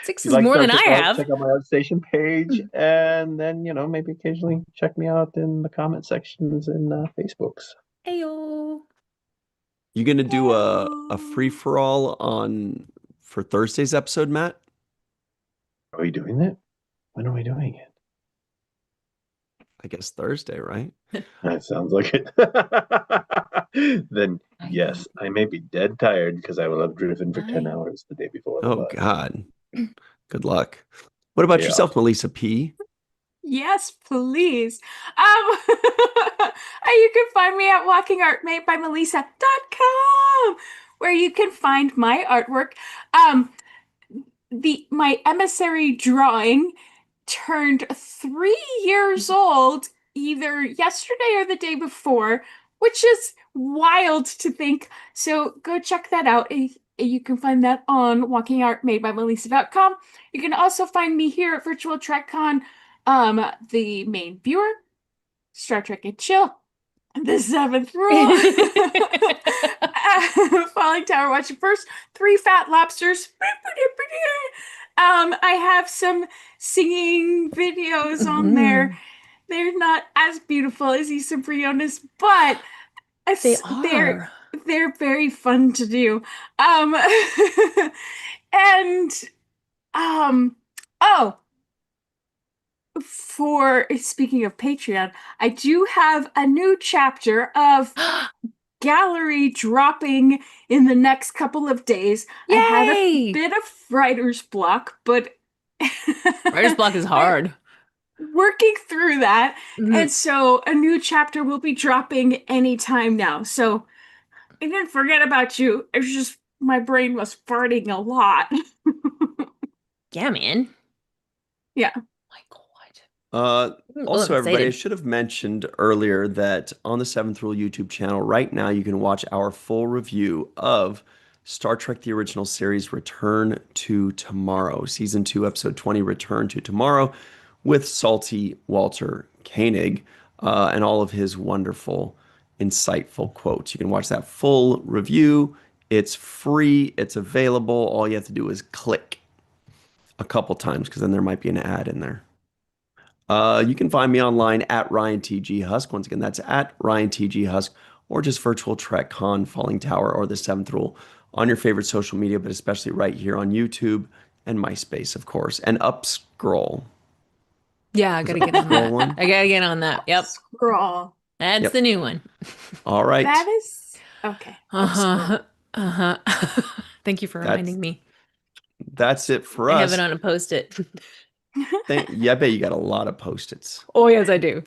6 is more than I have. Check out my ArtStation page, and then maybe occasionally check me out in the comment sections in Facebooks. Heyo. You gonna do a free for all for Thursday's episode, Matt? Are we doing that? When are we doing it? I guess Thursday, right? That sounds like it. Then yes, I may be dead tired because I will have driven for 10 hours the day before. Oh God. Good luck. What about yourself, Melissa P? Yes, please. You can find me at walkingartmadebymelissa.com, where you can find my artwork. My emissary drawing turned 3 years old either yesterday or the day before, which is wild to think. So go check that out. You can find that on walkingartmadebymelissa.com. You can also find me here at Virtual TrekCon, the main viewer, Star Trek and Chill, the Seventh Rule, Falling Tower Watching First, 3 Fat Lobsters. I have some singing videos on there. They're not as beautiful as Issa Briones, but they're very fun to do. For speaking of Patreon, I do have a new chapter of gallery dropping in the next couple of days. Yay! I had a bit of writer's block, but writer's block is hard. Working through that. And so a new chapter will be dropping anytime now. So I didn't forget about you. It's just my brain was farting a lot. Yeah, man. Yeah. Also, everybody, I should have mentioned earlier that on the Seventh Rule YouTube channel right now, you can watch our full review of Star Trek The Original Series Return to Tomorrow, Season 2, Episode 20, Return to Tomorrow, with Salty Walter Koenig and all of his wonderful, insightful quotes. You can watch that full review. It's free. It's available. All you have to do is click a couple times because then there might be an ad in there. You can find me online at RyanTGHusk. Once again, that's at RyanTGHusk, or just Virtual Trek Con, Falling Tower, or the Seventh Rule on your favorite social media, but especially right here on YouTube and MySpace, of course. And up scroll. Yeah, I gotta get on that. I gotta get on that. Yep. Scroll. That's the new one. All right. That is okay. Thank you for reminding me. That's it for us. I have it on a post-it. Yeah, I bet you got a lot of post-its. Oh, yes, I do.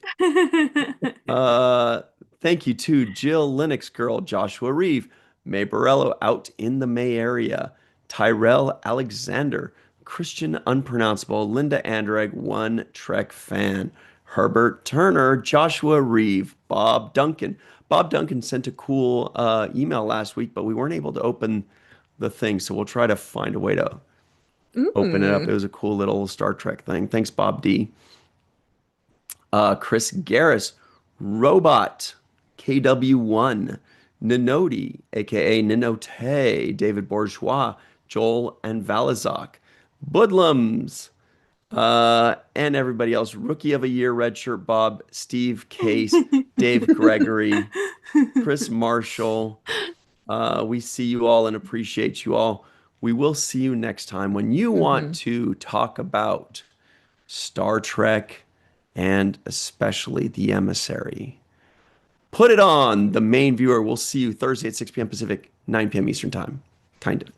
Thank you to Jill Linux Girl, Joshua Reeve, May Borello out in the May area, Tyrell Alexander, Christian Unpronounceable, Linda Andrag, One Trek Fan, Herbert Turner, Joshua Reeve, Bob Duncan. Bob Duncan sent a cool email last week, but we weren't able to open the thing, so we'll try to find a way to open it up. It was a cool little Star Trek thing. Thanks, Bob D. Chris Garris, Robot, KW1, Ninoti, aka Ninote, David Bourgeois, Joel and Valazak, Budlums, and everybody else. Rookie of a Year, Redshirt Bob, Steve Case, Dave Gregory, Chris Marshall. We see you all and appreciate you all. We will see you next time when you want to talk about Star Trek and especially The Emissary. Put it on, the main viewer. We'll see you Thursday at 6 p.m. Pacific, 9 p.m. Eastern Time. Kind of.